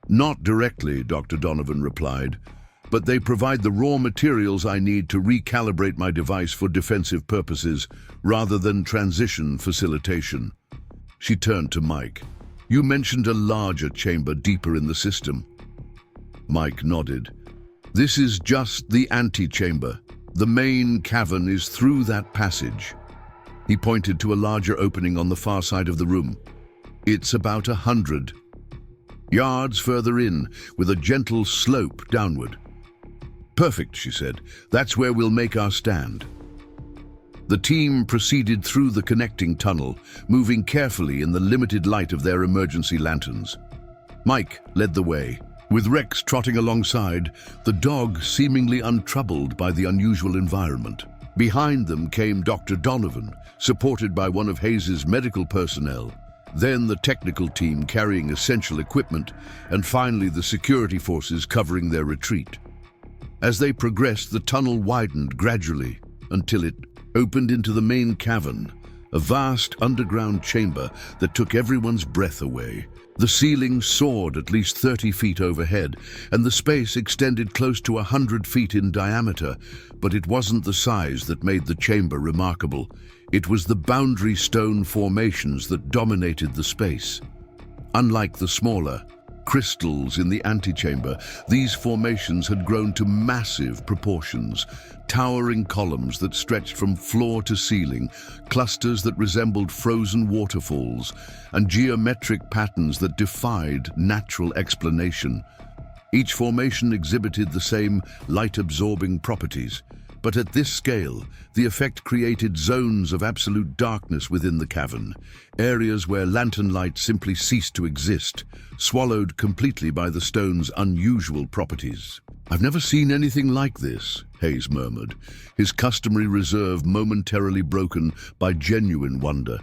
S1: "Not directly," Dr. Donovan replied, "but they provide the raw materials I need to recalibrate my device for defensive purposes rather than transition facilitation." She turned to Mike. "You mentioned a larger chamber deeper in the system." Mike nodded. "This is just the antechamber. The main cavern is through that passage." He pointed to a larger opening on the far side of the room. "It's about 100 yards further in, with a gentle slope downward." "Perfect," she said. "That's where we'll make our stand." The team proceeded through the connecting tunnel, moving carefully in the limited light of their emergency lanterns. Mike led the way, with Rex trotting alongside, the dog seemingly untroubled by the unusual environment. Behind them came Dr. Donovan, supported by one of Hayes's medical personnel, then the technical team carrying essential equipment, and finally the security forces covering their retreat. As they progressed, the tunnel widened gradually until it opened into the main cavern, a vast underground chamber that took everyone's breath away. The ceiling soared at least 30 feet overhead, and the space extended close to 100 feet in diameter, but it wasn't the size that made the chamber remarkable. It was the boundary stone formations that dominated the space. Unlike the smaller, crystals in the antechamber, these formations had grown to massive proportions, towering columns that stretched from floor to ceiling, clusters that resembled frozen waterfalls, and geometric patterns that defied natural explanation. Each formation exhibited the same light-absorbing properties, but at this scale, the effect created zones of absolute darkness within the cavern, areas where lantern light simply ceased to exist, swallowed completely by the stone's unusual properties. "I've never seen anything like this," Hayes murmured, his customary reserve momentarily broken by genuine wonder.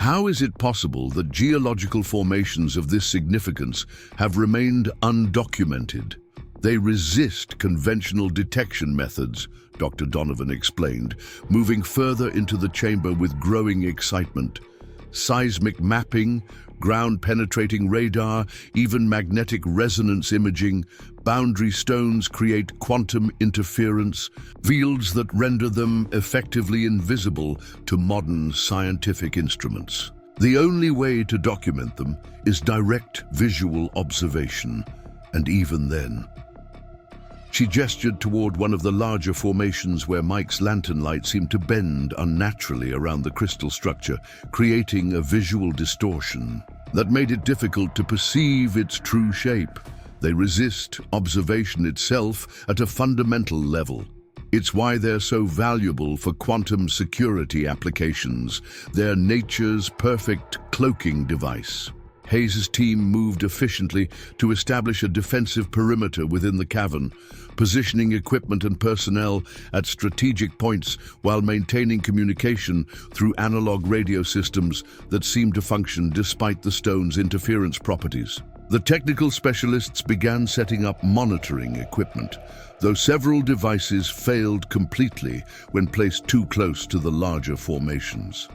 S1: "How is it possible that geological formations of this significance have remained undocumented? They resist conventional detection methods," Dr. Donovan explained, moving further into the chamber with growing excitement. "Seismic mapping, ground-penetrating radar, even magnetic resonance imaging, boundary stones create quantum interference, fields that render them effectively invisible to modern scientific instruments. The only way to document them is direct visual observation, and even then." She gestured toward one of the larger formations where Mike's lantern light seemed to bend unnaturally around the crystal structure, creating a visual distortion that made it difficult to perceive its true shape. They resist observation itself at a fundamental level. It's why they're so valuable for quantum security applications. They're nature's perfect cloaking device. Hayes' team moved efficiently to establish a defensive perimeter within the cavern, positioning equipment and personnel at strategic points while maintaining communication through analog radio systems that seemed to function despite the stone's interference properties. The technical specialists began setting up monitoring equipment, though several devices failed completely when placed too close to the larger formations.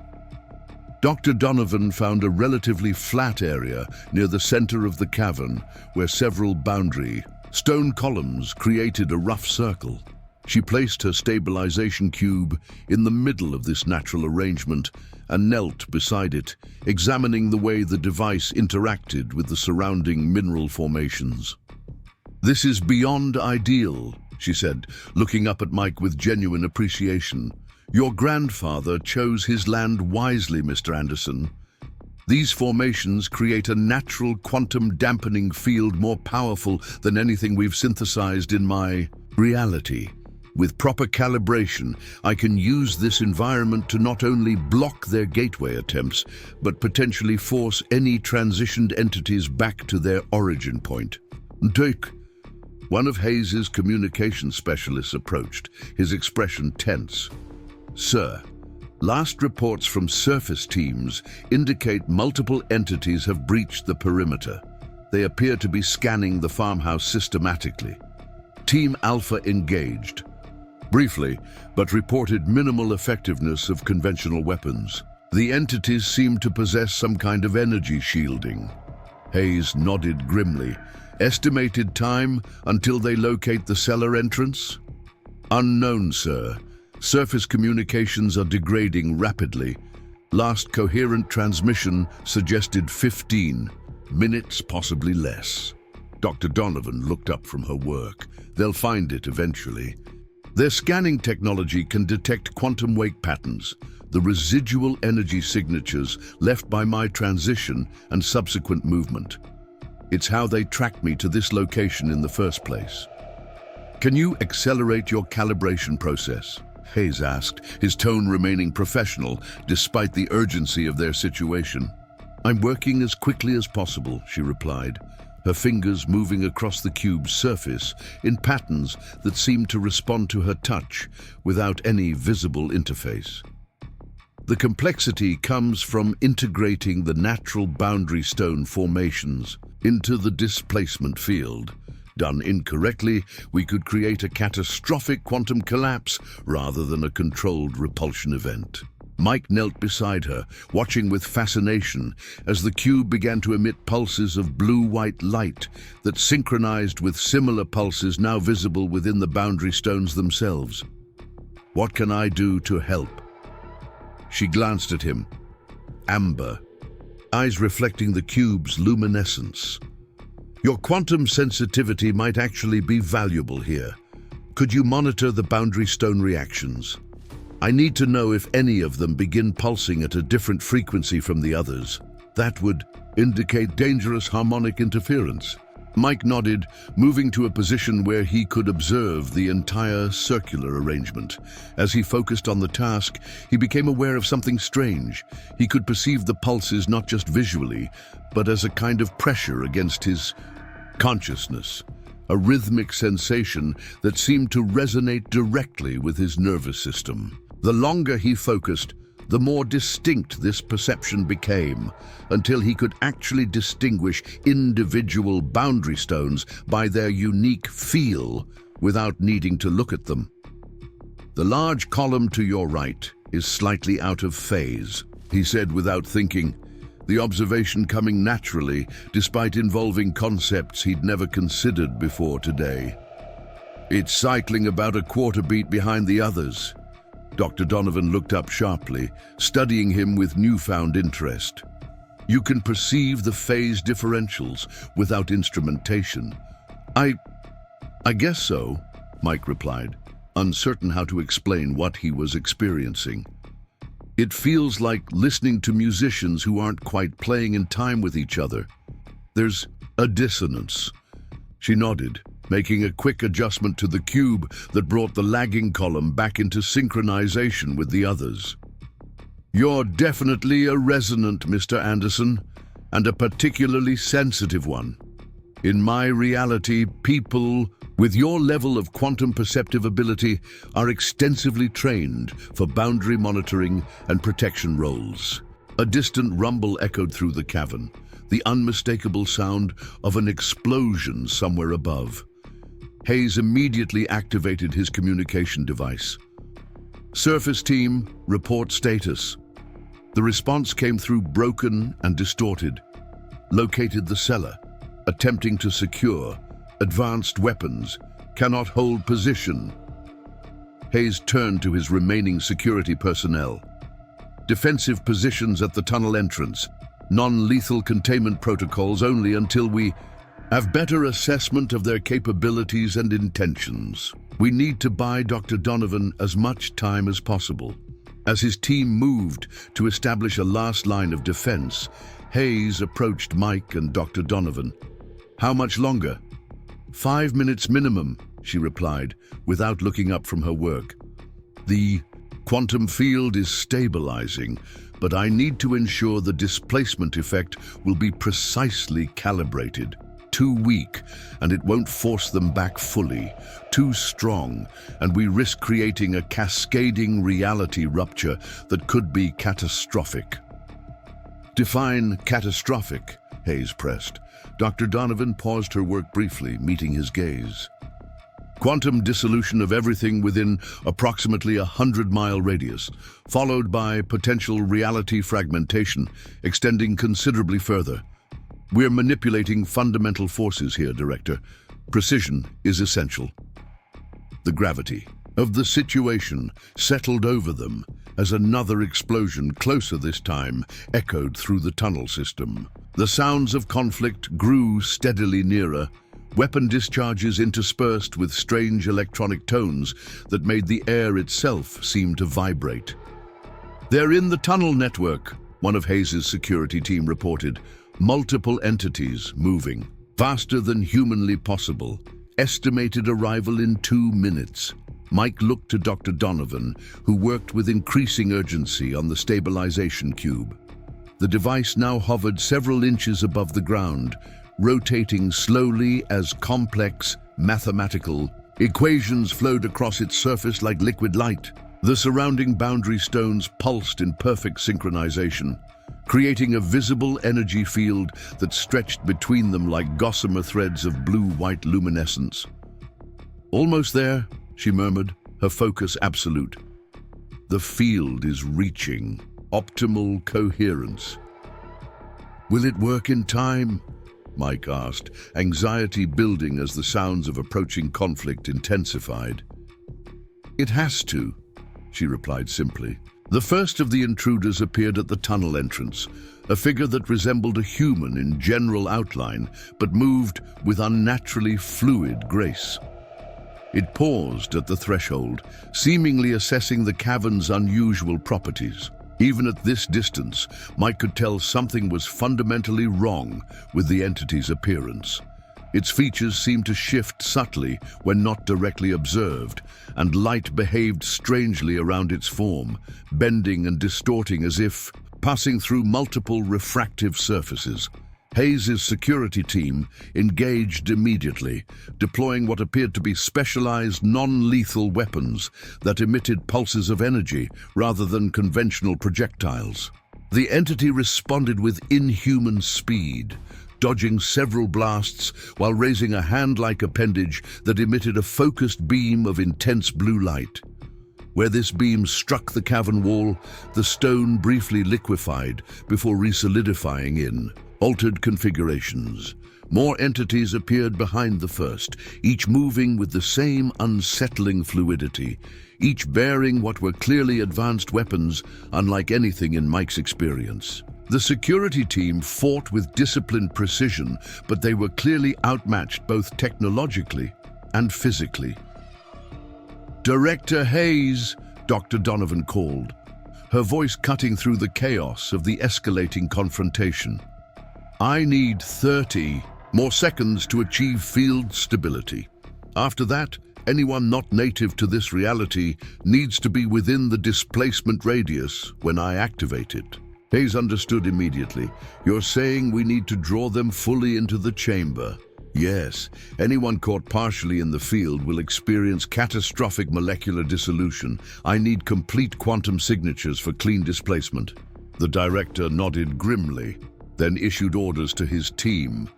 S1: Dr. Donovan found a relatively flat area near the center of the cavern where several boundary stone columns created a rough circle. She placed her stabilization cube in the middle of this natural arrangement and knelt beside it, examining the way the device interacted with the surrounding mineral formations. "This is beyond ideal," she said, looking up at Mike with genuine appreciation. "Your grandfather chose his land wisely, Mr. Anderson. These formations create a natural quantum dampening field more powerful than anything we've synthesized in my reality. With proper calibration, I can use this environment to not only block their gateway attempts, but potentially force any transitioned entities back to their origin point." "Take." One of Hayes' communication specialists approached, his expression tense. "Sir, last reports from surface teams indicate multiple entities have breached the perimeter. They appear to be scanning the farmhouse systematically. Team Alpha engaged briefly, but reported minimal effectiveness of conventional weapons. The entities seem to possess some kind of energy shielding." Hayes nodded grimly. "Estimated time until they locate the cellar entrance?" "Unknown, sir. Surface communications are degrading rapidly. Last coherent transmission suggested 15 minutes, possibly less." Dr. Donovan looked up from her work. "They'll find it eventually. Their scanning technology can detect quantum wake patterns, the residual energy signatures left by my transition and subsequent movement. It's how they tracked me to this location in the first place." "Can you accelerate your calibration process?" Hayes asked, his tone remaining professional despite the urgency of their situation. "I'm working as quickly as possible," she replied, her fingers moving across the cube's surface in patterns that seemed to respond to her touch without any visible interface. "The complexity comes from integrating the natural boundary stone formations into the displacement field. Done incorrectly, we could create a catastrophic quantum collapse rather than a controlled repulsion event." Mike knelt beside her, watching with fascination as the cube began to emit pulses of blue-white light that synchronized with similar pulses now visible within the boundary stones themselves. "What can I do to help?" She glanced at him. Amber, eyes reflecting the cube's luminescence. Your quantum sensitivity might actually be valuable here. Could you monitor the boundary stone reactions? I need to know if any of them begin pulsing at a different frequency from the others. That would indicate dangerous harmonic interference. Mike nodded, moving to a position where he could observe the entire circular arrangement. As he focused on the task, he became aware of something strange. He could perceive the pulses not just visually, but as a kind of pressure against his consciousness, a rhythmic sensation that seemed to resonate directly with his nervous system. The longer he focused, the more distinct this perception became, until he could actually distinguish individual boundary stones by their unique feel without needing to look at them. The large column to your right is slightly out of phase, he said without thinking, the observation coming naturally despite involving concepts he'd never considered before today. It's cycling about a quarter beat behind the others. Dr. Donovan looked up sharply, studying him with newfound interest. You can perceive the phase differentials without instrumentation. I guess so, Mike replied, uncertain how to explain what he was experiencing. It feels like listening to musicians who aren't quite playing in time with each other. There's a dissonance. She nodded, making a quick adjustment to the cube that brought the lagging column back into synchronization with the others. You're definitely a resonant, Mr. Anderson, and a particularly sensitive one. In my reality, people with your level of quantum perceptive ability are extensively trained for boundary monitoring and protection roles. A distant rumble echoed through the cavern, the unmistakable sound of an explosion somewhere above. Hayes immediately activated his communication device. Surface team, report status. The response came through broken and distorted. Located the cellar. Attempting to secure. Advanced weapons. Cannot hold position. Hayes turned to his remaining security personnel. Defensive positions at the tunnel entrance. Non-lethal containment protocols only until we have better assessment of their capabilities and intentions. We need to buy Dr. Donovan as much time as possible. As his team moved to establish a last line of defense, Hayes approached Mike and Dr. Donovan. How much longer? 5 minutes minimum, she replied, without looking up from her work. The quantum field is stabilizing, but I need to ensure the displacement effect will be precisely calibrated. Too weak, and it won't force them back fully. Too strong, and we risk creating a cascading reality rupture that could be catastrophic. Define catastrophic, Hayes pressed. Dr. Donovan paused her work briefly, meeting his gaze. Quantum dissolution of everything within approximately a 100-mile radius, followed by potential reality fragmentation, extending considerably further. We're manipulating fundamental forces here, Director. Precision is essential. The gravity of the situation settled over them as another explosion, closer this time, echoed through the tunnel system. The sounds of conflict grew steadily nearer, weapon discharges interspersed with strange electronic tones that made the air itself seem to vibrate. They're in the tunnel network, one of Hayes' security team reported. Multiple entities moving, faster than humanly possible. Estimated arrival in 2 minutes. Mike looked to Dr. Donovan, who worked with increasing urgency on the stabilization cube. The device now hovered several inches above the ground, rotating slowly as complex, mathematical equations flowed across its surface like liquid light. The surrounding boundary stones pulsed in perfect synchronization, creating a visible energy field that stretched between them like gossamer threads of blue-white luminescence. Almost there, she murmured, her focus absolute. The field is reaching optimal coherence. Will it work in time? Mike asked, anxiety building as the sounds of approaching conflict intensified. It has to, she replied simply. The first of the intruders appeared at the tunnel entrance, a figure that resembled a human in general outline, but moved with unnaturally fluid grace. It paused at the threshold, seemingly assessing the cavern's unusual properties. Even at this distance, Mike could tell something was fundamentally wrong with the entity's appearance. Its features seemed to shift subtly when not directly observed, and light behaved strangely around its form, bending and distorting as if passing through multiple refractive surfaces. Hayes's security team engaged immediately, deploying what appeared to be specialized non-lethal weapons that emitted pulses of energy rather than conventional projectiles. The entity responded with inhuman speed, dodging several blasts while raising a hand-like appendage that emitted a focused beam of intense blue light. Where this beam struck the cavern wall, the stone briefly liquefied before re-solidifying in altered configurations. More entities appeared behind the first, each moving with the same unsettling fluidity, each bearing what were clearly advanced weapons, unlike anything in Mike's experience. The security team fought with disciplined precision, but they were clearly outmatched both technologically and physically. "Director Hayes," Dr. Donovan called, her voice cutting through the chaos of the escalating confrontation. "I need 30 more seconds to achieve field stability. After that, anyone not native to this reality needs to be within the displacement radius when I activate it." Hayes understood immediately. "You're saying we need to draw them fully into the chamber?" "Yes. Anyone caught partially in the field will experience catastrophic molecular dissolution. I need complete quantum signatures for clean displacement." The director nodded grimly, then issued orders to his team.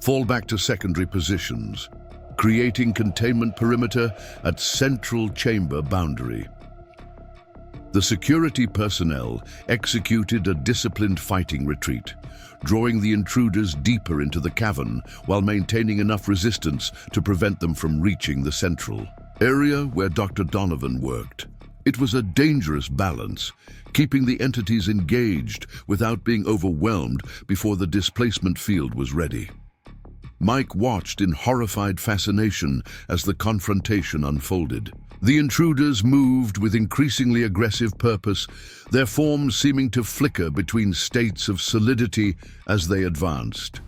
S1: "Fall back to secondary positions, creating containment perimeter at central chamber boundary." The security personnel executed a disciplined fighting retreat, drawing the intruders deeper into the cavern while maintaining enough resistance to prevent them from reaching the central area where Dr. Donovan worked. It was a dangerous balance, keeping the entities engaged without being overwhelmed before the displacement field was ready. Mike watched in horrified fascination as the confrontation unfolded. The intruders moved with increasingly aggressive purpose, their forms seeming to flicker between states of solidity as they advanced.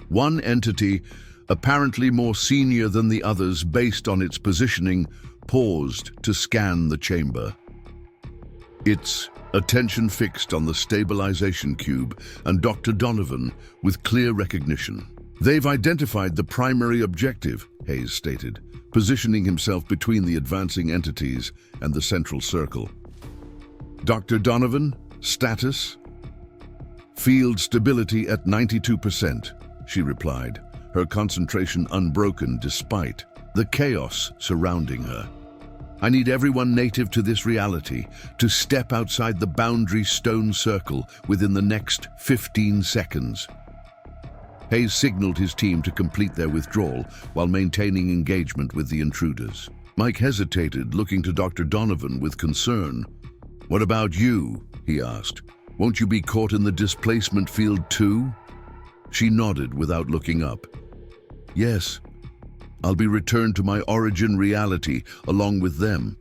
S1: One entity, apparently more senior than the others based on its positioning, paused to scan the chamber. Its attention fixed on the stabilization cube and Dr. Donovan with clear recognition. "They've identified the primary objective," Hayes stated, positioning himself between the advancing entities and the central circle. "Dr. Donovan, status?" "Field stability at 92%, she replied, her concentration unbroken despite the chaos surrounding her. "I need everyone native to this reality to step outside the boundary stone circle within the next 15 seconds. Hayes signaled his team to complete their withdrawal while maintaining engagement with the intruders. Mike hesitated, looking to Dr. Donovan with concern. "What about you?" he asked. "Won't you be caught in the displacement field too?" She nodded without looking up. "Yes. I'll be returned to my origin reality along with them.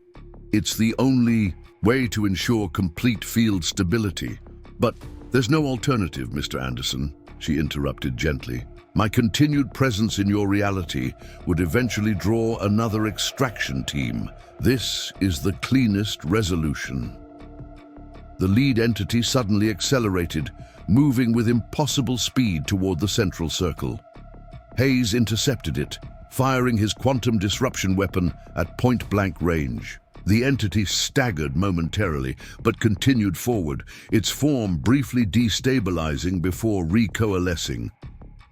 S1: It's the only way to ensure complete field stability. But there's no alternative, Mr. Anderson," she interrupted gently. "My continued presence in your reality would eventually draw another extraction team. This is the cleanest resolution." The lead entity suddenly accelerated, moving with impossible speed toward the central circle. Hayes intercepted it, firing his quantum disruption weapon at point-blank range. The entity staggered momentarily, but continued forward, its form briefly destabilizing before recoalescing.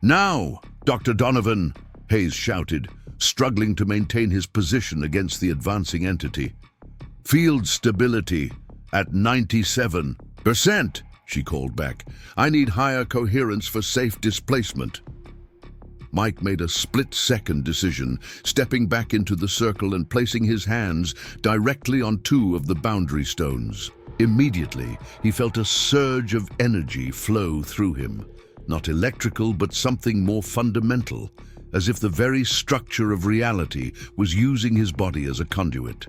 S1: "Now, Dr. Donovan!" Hayes shouted, struggling to maintain his position against the advancing entity. "Field stability at 97%, she called back. "I need higher coherence for safe displacement." Mike made a split-second decision, stepping back into the circle and placing his hands directly on two of the boundary stones. Immediately, he felt a surge of energy flow through him. Not electrical, but something more fundamental, as if the very structure of reality was using his body as a conduit.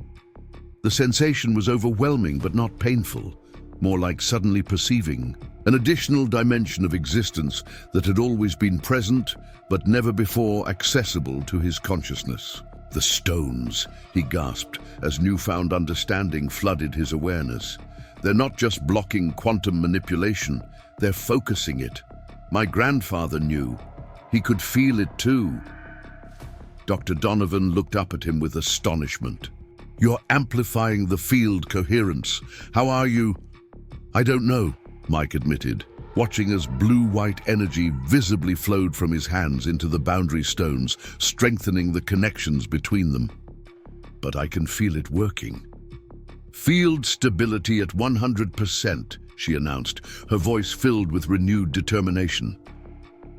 S1: The sensation was overwhelming but not painful, more like suddenly perceiving an additional dimension of existence that had always been present but never before accessible to his consciousness. "The stones," he gasped as newfound understanding flooded his awareness. "They're not just blocking quantum manipulation, they're focusing it. My grandfather knew. He could feel it too." Dr. Donovan looked up at him with astonishment. "You're amplifying the field coherence. How are you?" "I don't know," Mike admitted, watching as blue-white energy visibly flowed from his hands into the boundary stones, strengthening the connections between them. "But I can feel it working." "Field stability at 100%, she announced, her voice filled with renewed determination.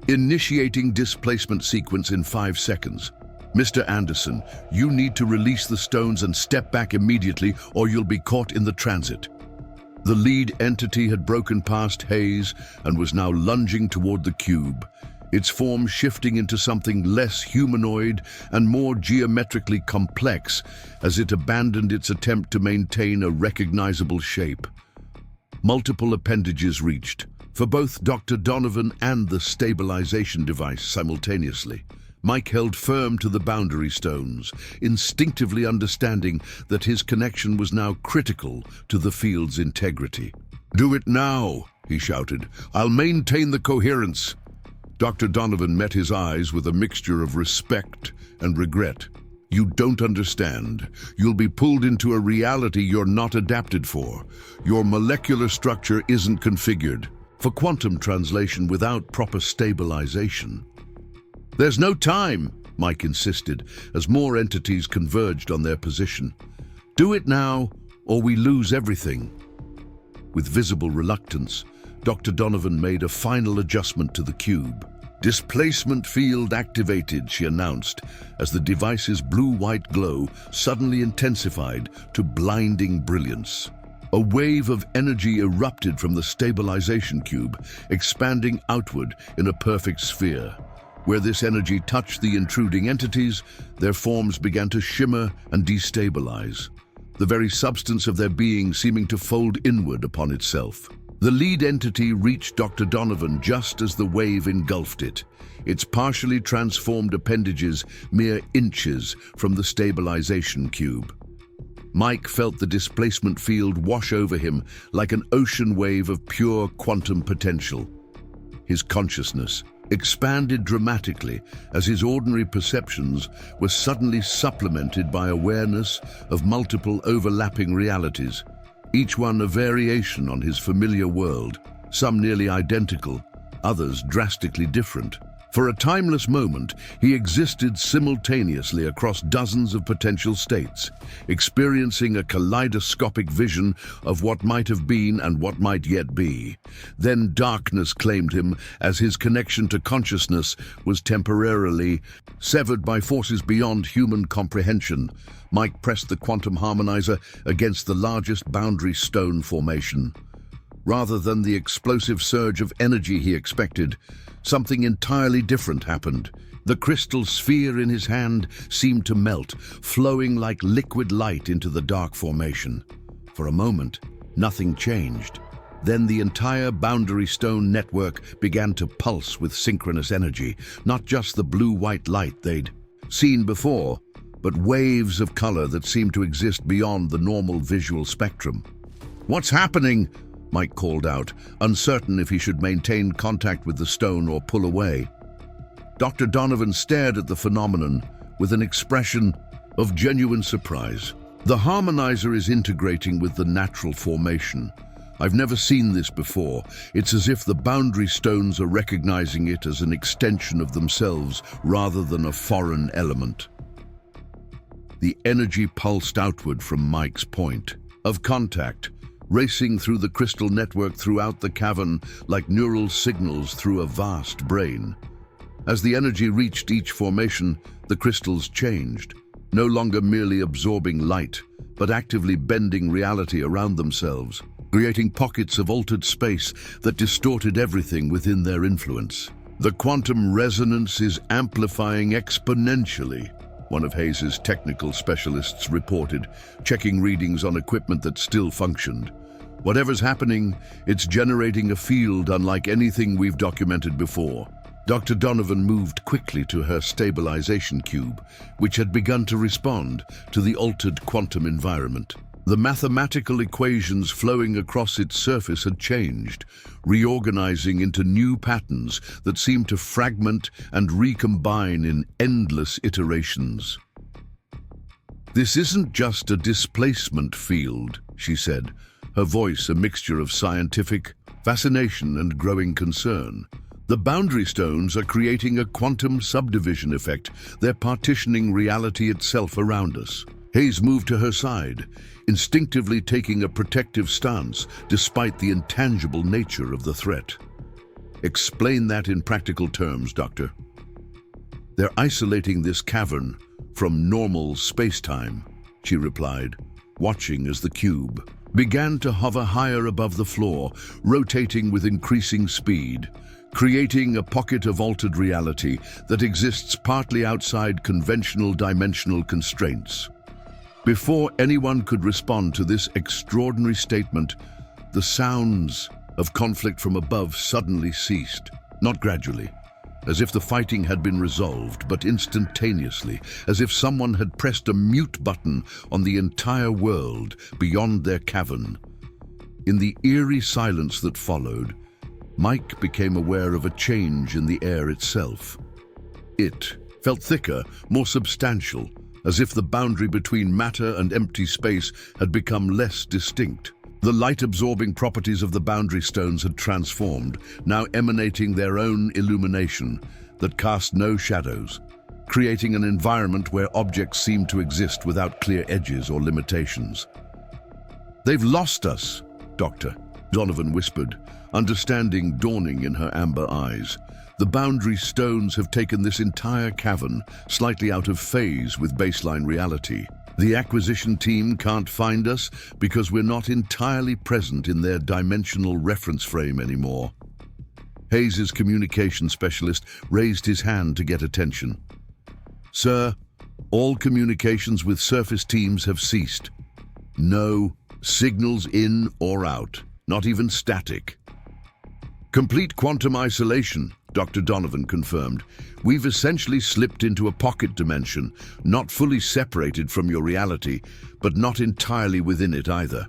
S1: "Initiating displacement sequence in 5 seconds. Mr. Anderson, you need to release the stones and step back immediately or you'll be caught in the transit." The lead entity had broken past haze and was now lunging toward the cube, its form shifting into something less humanoid and more geometrically complex as it abandoned its attempt to maintain a recognizable shape. Multiple appendages reached, for both Dr. Donovan and the stabilization device simultaneously. Mike held firm to the boundary stones, instinctively understanding that his connection was now critical to the field's integrity. "Do it now," he shouted. "I'll maintain the coherence." Dr. Donovan met his eyes with a mixture of respect and regret. "You don't understand. You'll be pulled into a reality you're not adapted for. Your molecular structure isn't configured for quantum translation without proper stabilization." "There's no time," Mike insisted, as more entities converged on their position. "Do it now, or we lose everything." With visible reluctance, Dr. Donovan made a final adjustment to the cube. "Displacement field activated," she announced, as the device's blue-white glow suddenly intensified to blinding brilliance. A wave of energy erupted from the stabilization cube, expanding outward in a perfect sphere. Where this energy touched the intruding entities, their forms began to shimmer and destabilize, the very substance of their being seeming to fold inward upon itself. The lead entity reached Dr. Donovan just as the wave engulfed it, its partially transformed appendages mere inches from the stabilization cube. Mike felt the displacement field wash over him like an ocean wave of pure quantum potential. His consciousness expanded dramatically as his ordinary perceptions were suddenly supplemented by awareness of multiple overlapping realities, each one a variation on his familiar world, some nearly identical, others drastically different. For a timeless moment, he existed simultaneously across dozens of potential states, experiencing a kaleidoscopic vision of what might have been and what might yet be. Then darkness claimed him as his connection to consciousness was temporarily severed by forces beyond human comprehension. Mike pressed the quantum harmonizer against the largest boundary stone formation. Rather than the explosive surge of energy he expected, something entirely different happened. The crystal sphere in his hand seemed to melt, flowing like liquid light into the dark formation. For a moment, nothing changed. Then the entire boundary stone network began to pulse with synchronous energy, not just the blue-white light they'd seen before, but waves of color that seemed to exist beyond the normal visual spectrum. "What's happening?" Mike called out, uncertain if he should maintain contact with the stone or pull away. Dr. Donovan stared at the phenomenon with an expression of genuine surprise. "The harmonizer is integrating with the natural formation. I've never seen this before. It's as if the boundary stones are recognizing it as an extension of themselves rather than a foreign element." The energy pulsed outward from Mike's point of contact, racing through the crystal network throughout the cavern like neural signals through a vast brain. As the energy reached each formation, the crystals changed, no longer merely absorbing light, but actively bending reality around themselves. creating pockets of altered space that distorted everything within their influence. The quantum resonance is amplifying exponentially, one of Hayes's technical specialists reported, checking readings on equipment that still functioned. Whatever's happening, it's generating a field unlike anything we've documented before. Dr. Donovan moved quickly to her stabilization cube, which had begun to respond to the altered quantum environment. The mathematical equations flowing across its surface had changed, reorganizing into new patterns that seemed to fragment and recombine in endless iterations. "This isn't just a displacement field," she said, her voice a mixture of scientific fascination and growing concern. "The boundary stones are creating a quantum subdivision effect. They're partitioning reality itself around us." Hayes moved to her side, instinctively taking a protective stance despite the intangible nature of the threat. "Explain that in practical terms, Doctor." "They're isolating this cavern from normal space-time," she replied, watching as the cube began to hover higher above the floor, rotating with increasing speed, creating a pocket of altered reality that exists partly outside conventional dimensional constraints. Before anyone could respond to this extraordinary statement, the sounds of conflict from above suddenly ceased, not gradually, as if the fighting had been resolved, but instantaneously, as if someone had pressed a mute button on the entire world beyond their cavern. In the eerie silence that followed, Mike became aware of a change in the air itself. It felt thicker, more substantial, as if the boundary between matter and empty space had become less distinct. The light-absorbing properties of the boundary stones had transformed, now emanating their own illumination that cast no shadows, creating an environment where objects seemed to exist without clear edges or limitations. "They've lost us, Doctor," Donovan whispered, understanding dawning in her amber eyes. "The boundary stones have taken this entire cavern slightly out of phase with baseline reality. The acquisition team can't find us because we're not entirely present in their dimensional reference frame anymore." Hayes's communication specialist raised his hand to get attention. "Sir, all communications with surface teams have ceased. No signals in or out, not even static." "Complete quantum isolation," Dr. Donovan confirmed. "We've essentially slipped into a pocket dimension, not fully separated from your reality, but not entirely within it either."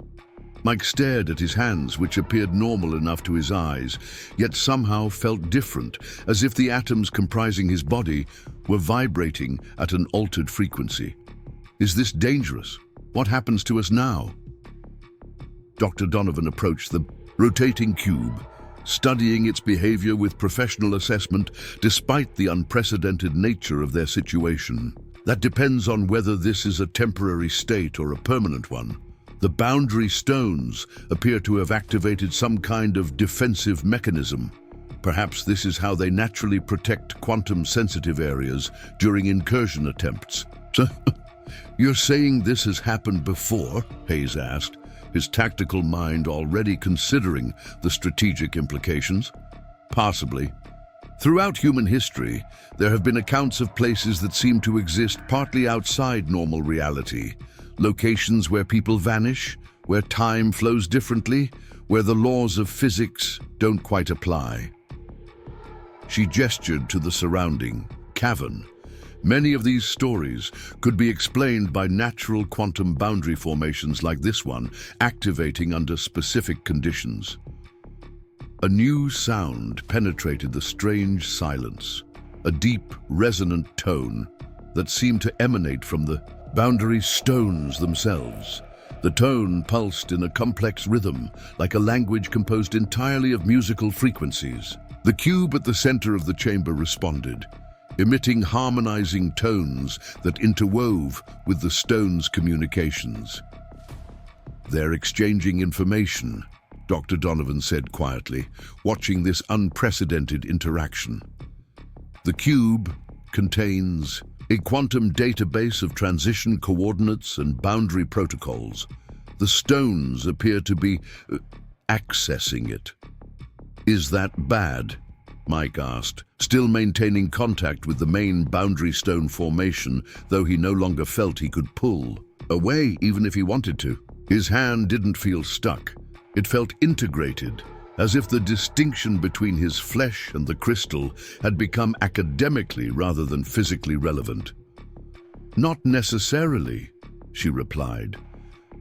S1: Mike stared at his hands, which appeared normal enough to his eyes, yet somehow felt different, as if the atoms comprising his body were vibrating at an altered frequency. "Is this dangerous? What happens to us now?" Dr. Donovan approached the rotating cube, studying its behavior with professional assessment despite the unprecedented nature of their situation. "That depends on whether this is a temporary state or a permanent one. The boundary stones appear to have activated some kind of defensive mechanism. Perhaps this is how they naturally protect quantum-sensitive areas during incursion attempts." "So, you're saying this has happened before?" Hayes asked, his tactical mind already considering the strategic implications. "Possibly. Throughout human history, there have been accounts of places that seem to exist partly outside normal reality, locations where people vanish, where time flows differently, where the laws of physics don't quite apply." She gestured to the surrounding cavern. "Many of these stories could be explained by natural quantum boundary formations like this one, activating under specific conditions." A new sound penetrated the strange silence, a deep, resonant tone that seemed to emanate from the boundary stones themselves. The tone pulsed in a complex rhythm, like a language composed entirely of musical frequencies. The cube at the center of the chamber responded, emitting harmonizing tones that interwove with the stone's communications. "They're exchanging information," Dr. Donovan said quietly, watching this unprecedented interaction. "The cube contains a quantum database of transition coordinates and boundary protocols. The stones appear to be accessing it. "Is that bad?" Mike asked, still maintaining contact with the main boundary stone formation, though he no longer felt he could pull away even if he wanted to. His hand didn't feel stuck. It felt integrated, as if the distinction between his flesh and the crystal had become academically rather than physically relevant. "Not necessarily," she replied,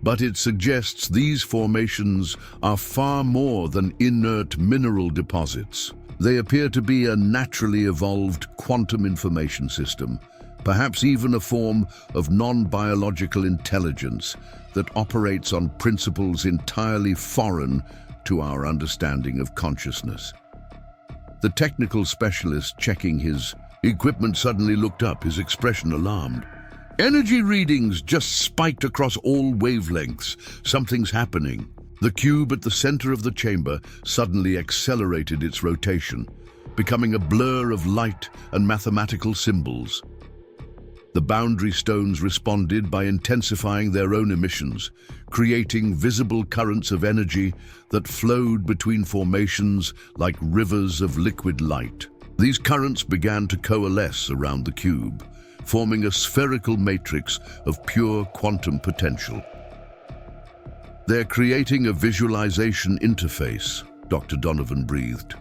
S1: "but it suggests these formations are far more than inert mineral deposits. They appear to be a naturally evolved quantum information system, perhaps even a form of non-biological intelligence that operates on principles entirely foreign to our understanding of consciousness." The technical specialist checking his equipment suddenly looked up, his expression alarmed. "Energy readings just spiked across all wavelengths. Something's happening." The cube at the center of the chamber suddenly accelerated its rotation, becoming a blur of light and mathematical symbols. The boundary stones responded by intensifying their own emissions, creating visible currents of energy that flowed between formations like rivers of liquid light. These currents began to coalesce around the cube, forming a spherical matrix of pure quantum potential. "They're creating a visualization interface," Dr. Donovan breathed,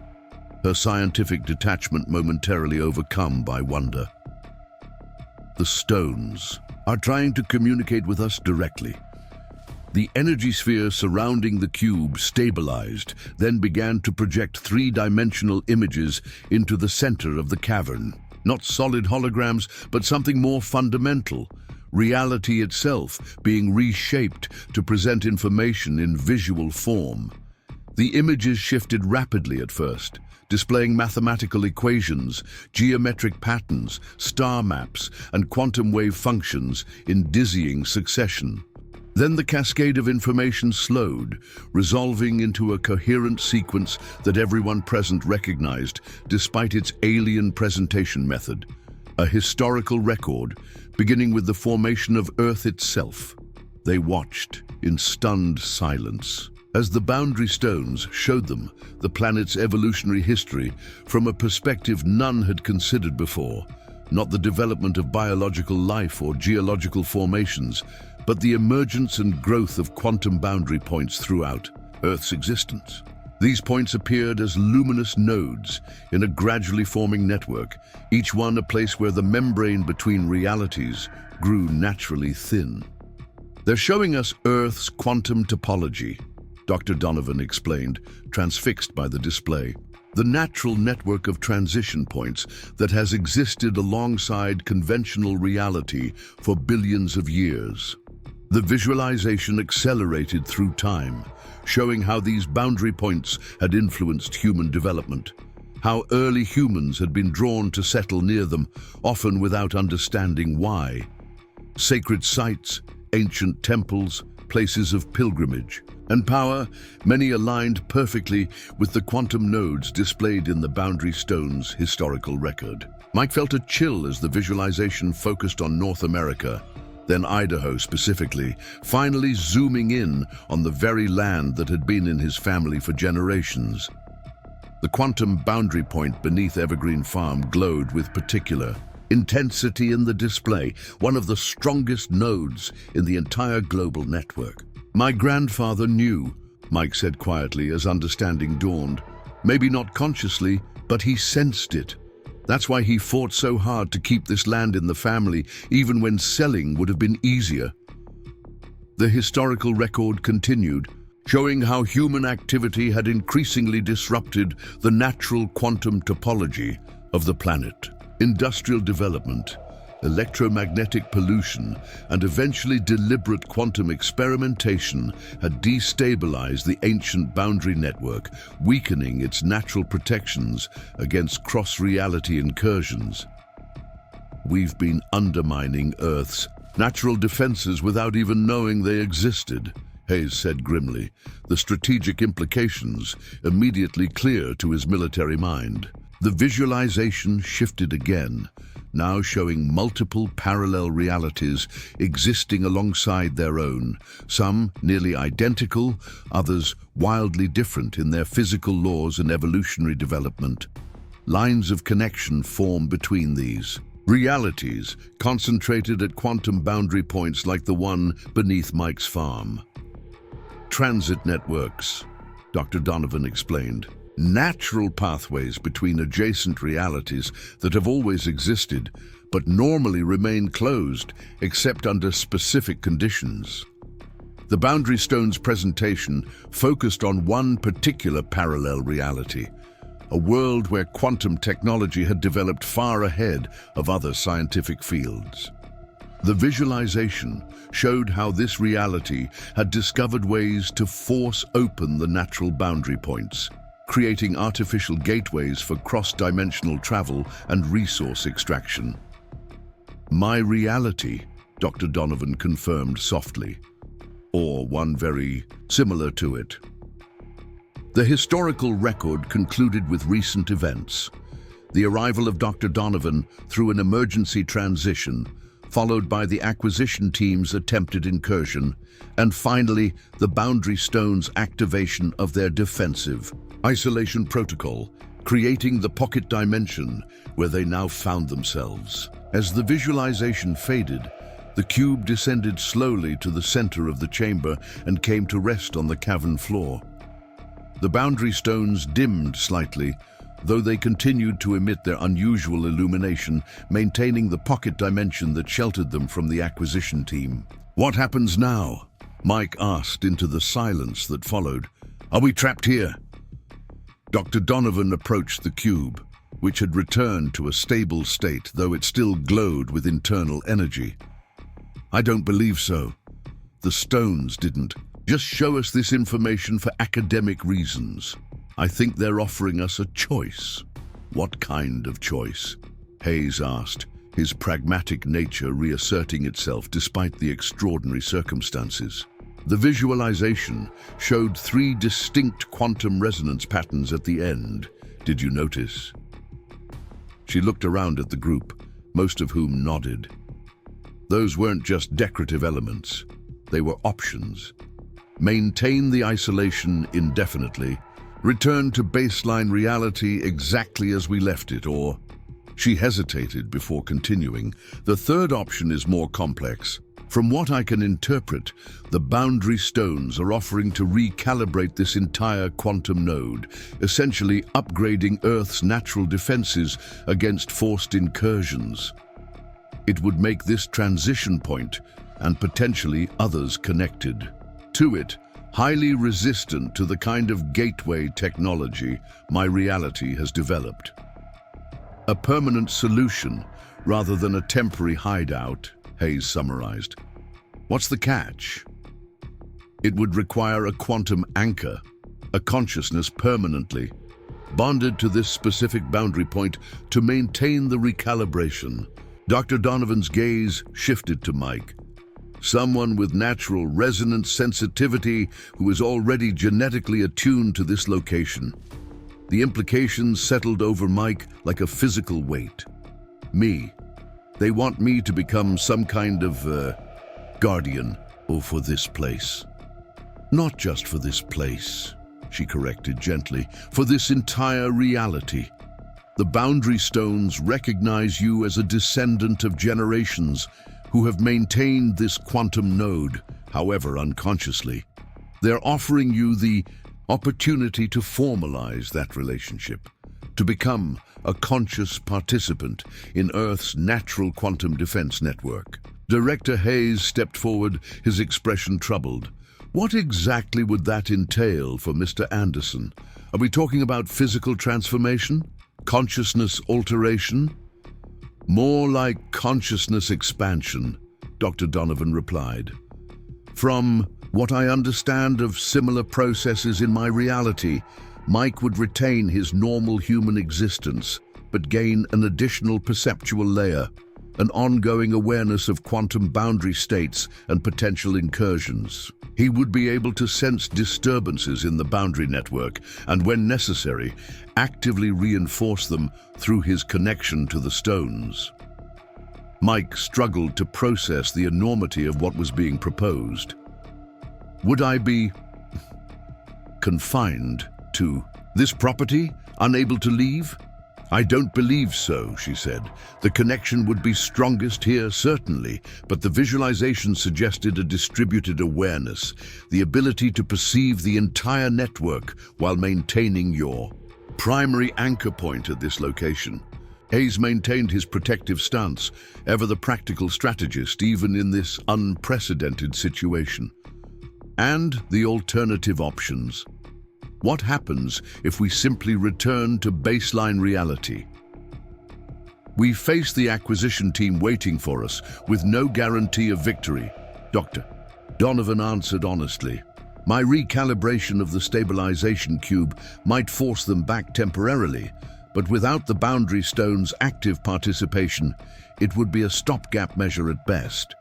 S1: her scientific detachment momentarily overcome by wonder. "The stones are trying to communicate with us directly." The energy sphere surrounding the cube stabilized, then began to project three-dimensional images into the center of the cavern. Not solid holograms, but something more fundamental. Reality itself being reshaped to present information in visual form. The images shifted rapidly at first, displaying mathematical equations, geometric patterns, star maps, and quantum wave functions in dizzying succession. Then the cascade of information slowed, resolving into a coherent sequence that everyone present recognized, despite its alien presentation method. A historical record, beginning with the formation of Earth itself. They watched in stunned silence as the boundary stones showed them the planet's evolutionary history from a perspective none had considered before. Not the development of biological life or geological formations, but the emergence and growth of quantum boundary points throughout Earth's existence. These points appeared as luminous nodes in a gradually forming network, each one a place where the membrane between realities grew naturally thin. "They're showing us Earth's quantum topology," Dr. Donovan explained, transfixed by the display. "The natural network of transition points that has existed alongside conventional reality for billions of years." The visualization accelerated through time, showing how these boundary points had influenced human development, how early humans had been drawn to settle near them, often without understanding why. Sacred sites, ancient temples, places of pilgrimage, and power, many aligned perfectly with the quantum nodes displayed in the boundary stone's historical record. Mike felt a chill as the visualization focused on North America, then Idaho specifically, finally zooming in on the very land that had been in his family for generations. The quantum boundary point beneath Evergreen Farm glowed with particular intensity in the display, one of the strongest nodes in the entire global network. "My grandfather knew," Mike said quietly as understanding dawned. "Maybe not consciously, but he sensed it. That's why he fought so hard to keep this land in the family, even when selling would have been easier." The historical record continued, showing how human activity had increasingly disrupted the natural quantum topology of the planet. Industrial development, electromagnetic pollution, and eventually deliberate quantum experimentation had destabilized the ancient boundary network, weakening its natural protections against cross-reality incursions. "We've been undermining Earth's natural defenses without even knowing they existed," Hayes said grimly, the strategic implications immediately clear to his military mind. The visualization shifted again, now showing multiple parallel realities existing alongside their own, some nearly identical, others wildly different in their physical laws and evolutionary development. Lines of connection form between these realities, concentrated at quantum boundary points like the one beneath Mike's farm. Transit networks, Dr. Donovan explained. Natural pathways between adjacent realities that have always existed, but normally remain closed except under specific conditions. The Boundary Stone's presentation focused on one particular parallel reality, a world where quantum technology had developed far ahead of other scientific fields. The visualization showed how this reality had discovered ways to force open the natural boundary points, creating artificial gateways for cross-dimensional travel and resource extraction. My reality, Dr. Donovan confirmed softly, or one very similar to it. The historical record concluded with recent events. The arrival of Dr. Donovan through an emergency transition, followed by the acquisition team's attempted incursion, and finally the Boundary Stone's activation of their defensive isolation protocol, creating the pocket dimension where they now found themselves. As the visualization faded, the cube descended slowly to the center of the chamber and came to rest on the cavern floor. The Boundary Stones dimmed slightly, though they continued to emit their unusual illumination, maintaining the pocket dimension that sheltered them from the acquisition team. "What happens now?" Mike asked into the silence that followed. "Are we trapped here?" Dr. Donovan approached the cube, which had returned to a stable state, though it still glowed with internal energy. "I don't believe so. The stones didn't. Just show us this information for academic reasons. I think they're offering us a choice." "What kind of choice?" Hayes asked, his pragmatic nature reasserting itself despite the extraordinary circumstances. The visualization showed 3 distinct quantum resonance patterns at the end. "Did you notice?" She looked around at the group, most of whom nodded. Those weren't just decorative elements. They were options. Maintain the isolation indefinitely, return to baseline reality exactly as we left it, or... She hesitated before continuing. "The third option is more complex. From what I can interpret, the Boundary Stones are offering to recalibrate this entire quantum node, essentially upgrading Earth's natural defenses against forced incursions. It would make this transition point, and potentially others connected to it, highly resistant to the kind of gateway technology my reality has developed. A permanent solution rather than a temporary hideout," Hayes summarized. "What's the catch?" "It would require a quantum anchor, a consciousness permanently bonded to this specific boundary point to maintain the recalibration." Dr. Donovan's gaze shifted to Mike. "Someone with natural resonance sensitivity who is already genetically attuned to this location." The implications settled over Mike like a physical weight. "Me. They want me to become some kind of, guardian for this place." "Not just for this place," she corrected gently, "for this entire reality. The Boundary Stones recognize you as a descendant of generations who have maintained this quantum node, however unconsciously. They're offering you the opportunity to formalize that relationship, to become a conscious participant in Earth's natural quantum defense network." Director Hayes stepped forward, his expression troubled. "What exactly would that entail for Mr. Anderson? Are we talking about physical transformation? Consciousness alteration?" "More like consciousness expansion," Dr. Donovan replied. "From what I understand of similar processes in my reality, Mike would retain his normal human existence, but gain an additional perceptual layer, an ongoing awareness of quantum boundary states and potential incursions. He would be able to sense disturbances in the boundary network and, when necessary, actively reinforce them through his connection to the stones." Mike struggled to process the enormity of what was being proposed. Would I be confined to this property, unable to leave? I don't believe so, she said. The connection would be strongest here, certainly, but the visualization suggested a distributed awareness, the ability to perceive the entire network while maintaining your primary anchor point at this location. Hayes maintained his protective stance, ever the practical strategist even in this unprecedented situation. And the alternative options. What happens if we simply return to baseline reality? We face the acquisition team waiting for us with no guarantee of victory. Dr. Donovan answered honestly. My recalibration of the stabilization cube might force them back temporarily, but without the boundary stone's active participation, it would be a stopgap measure at best.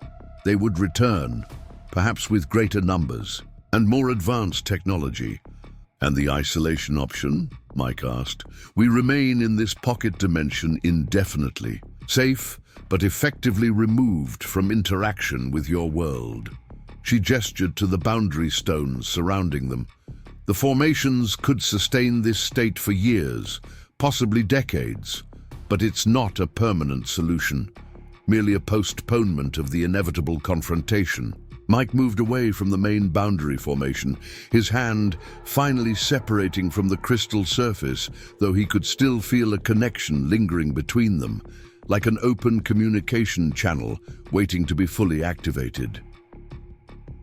S1: They would return, perhaps with greater numbers and more advanced technology. And the isolation option? Mike asked. We remain in this pocket dimension indefinitely, safe but effectively removed from interaction with your world. She gestured to the boundary stones surrounding them. The formations could sustain this state for years, possibly decades, but it's not a permanent solution, merely a postponement of the inevitable confrontation. Mike moved away from the main boundary formation, his hand finally separating from the crystal surface, though he could still feel a connection lingering between them, like an open communication channel waiting to be fully activated.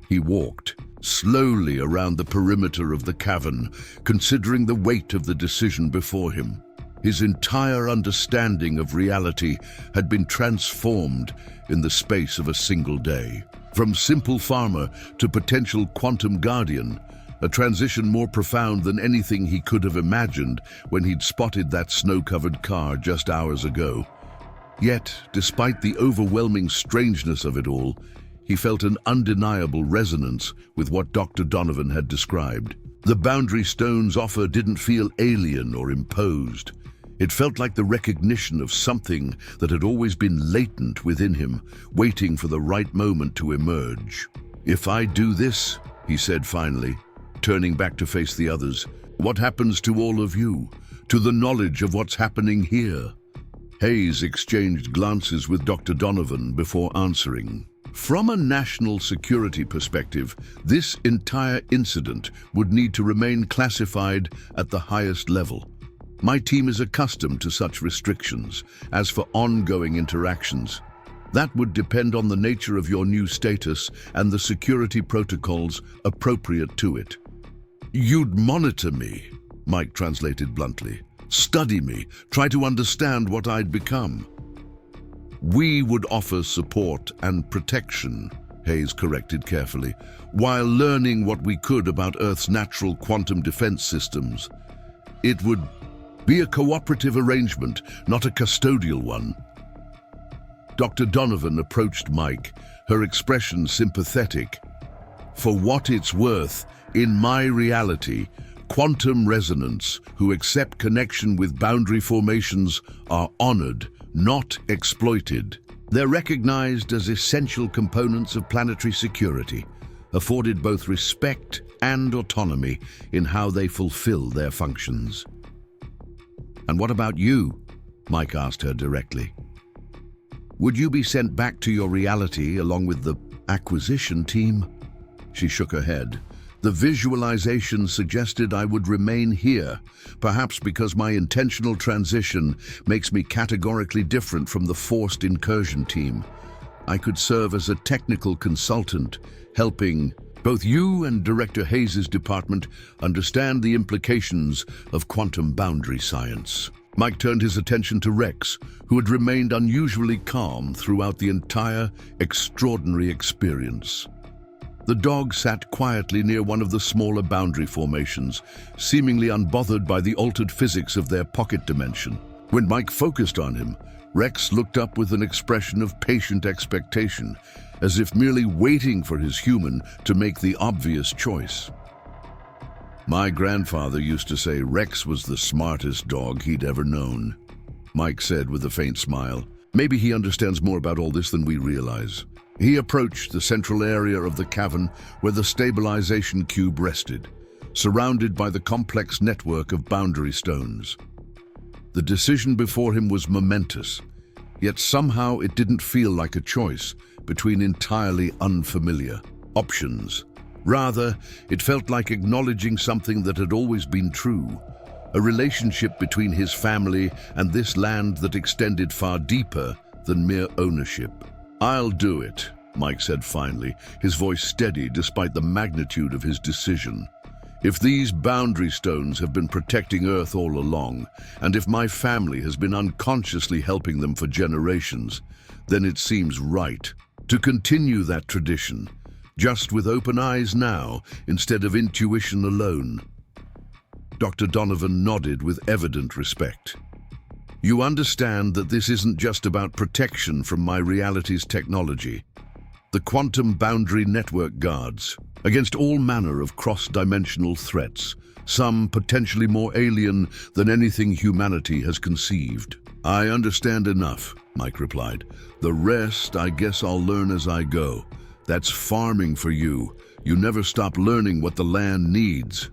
S1: He walked slowly around the perimeter of the cavern, considering the weight of the decision before him. His entire understanding of reality had been transformed in the space of a single day. From simple farmer to potential quantum guardian, a transition more profound than anything he could have imagined when he'd spotted that snow-covered car just hours ago. Yet, despite the overwhelming strangeness of it all, he felt an undeniable resonance with what Dr. Donovan had described. The boundary stone's offer didn't feel alien or imposed. It felt like the recognition of something that had always been latent within him, waiting for the right moment to emerge. If I do this, he said finally, turning back to face the others, what happens to all of you, to the knowledge of what's happening here? Hayes exchanged glances with Dr. Donovan before answering. From a national security perspective, this entire incident would need to remain classified at the highest level. My team is accustomed to such restrictions. As for ongoing interactions, that would depend on the nature of your new status and the security protocols appropriate to it. You'd monitor me, Mike translated bluntly. Study me, try to understand what I'd become. We would offer support and protection, Hayes corrected carefully, while learning what we could about Earth's natural quantum defense systems. It would be a cooperative arrangement, not a custodial one. Dr. Donovan approached Mike, her expression sympathetic. For what it's worth, in my reality, quantum resonance who accept connection with boundary formations are honored, not exploited. They're recognized as essential components of planetary security, afforded both respect and autonomy in how they fulfill their functions. And what about you? Mike asked her directly. Would you be sent back to your reality along with the acquisition team? She shook her head. The visualization suggested I would remain here, perhaps because my intentional transition makes me categorically different from the forced incursion team. I could serve as a technical consultant, helping both you and Director Hayes' department understand the implications of quantum boundary science. Mike turned his attention to Rex, who had remained unusually calm throughout the entire extraordinary experience. The dog sat quietly near one of the smaller boundary formations, seemingly unbothered by the altered physics of their pocket dimension. When Mike focused on him, Rex looked up with an expression of patient expectation, as if merely waiting for his human to make the obvious choice. My grandfather used to say Rex was the smartest dog he'd ever known, Mike said with a faint smile. Maybe he understands more about all this than we realize. He approached the central area of the cavern where the stabilization cube rested, surrounded by the complex network of boundary stones. The decision before him was momentous, yet somehow it didn't feel like a choice between entirely unfamiliar options. Rather, it felt like acknowledging something that had always been true, a relationship between his family and this land that extended far deeper than mere ownership. "I'll do it," Mike said finally, his voice steady despite the magnitude of his decision. "If these boundary stones have been protecting Earth all along, and if my family has been unconsciously helping them for generations, then it seems right to continue that tradition, just with open eyes now instead of intuition alone." Dr. Donovan nodded with evident respect. "You understand that this isn't just about protection from my reality's technology. The quantum boundary network guards against all manner of cross-dimensional threats, some potentially more alien than anything humanity has conceived." "I understand enough," Mike replied. "The rest, I guess I'll learn as I go. That's farming for you. You never stop learning what the land needs."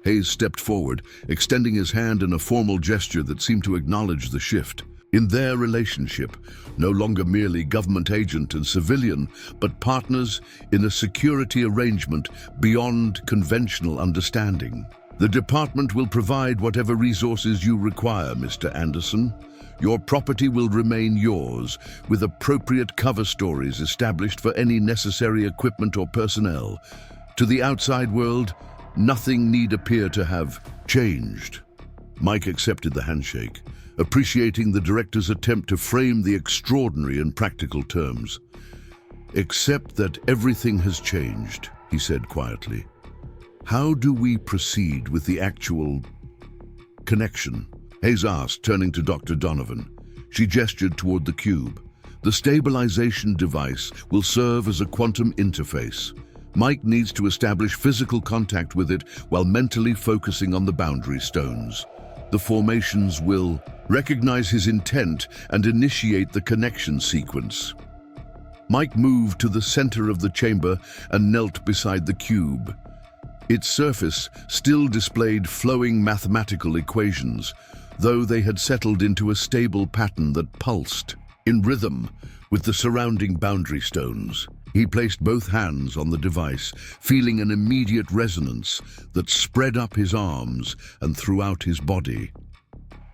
S1: Hayes stepped forward, extending his hand in a formal gesture that seemed to acknowledge the shift. In their relationship, no longer merely government agent and civilian, but partners in a security arrangement beyond conventional understanding. "The department will provide whatever resources you require, Mr. Anderson. Your property will remain yours, with appropriate cover stories established for any necessary equipment or personnel. To the outside world, nothing need appear to have changed." Mike accepted the handshake, appreciating the director's attempt to frame the extraordinary in practical terms. "Except that everything has changed," he said quietly. "How do we proceed with the actual connection?" Hayes asked, turning to Dr. Donovan. She gestured toward the cube. "The stabilization device will serve as a quantum interface. Mike needs to establish physical contact with it while mentally focusing on the boundary stones. The formations will recognize his intent and initiate the connection sequence." Mike moved to the center of the chamber and knelt beside the cube. Its surface still displayed flowing mathematical equations, though they had settled into a stable pattern that pulsed in rhythm with the surrounding boundary stones. He placed both hands on the device, feeling an immediate resonance that spread up his arms and throughout his body.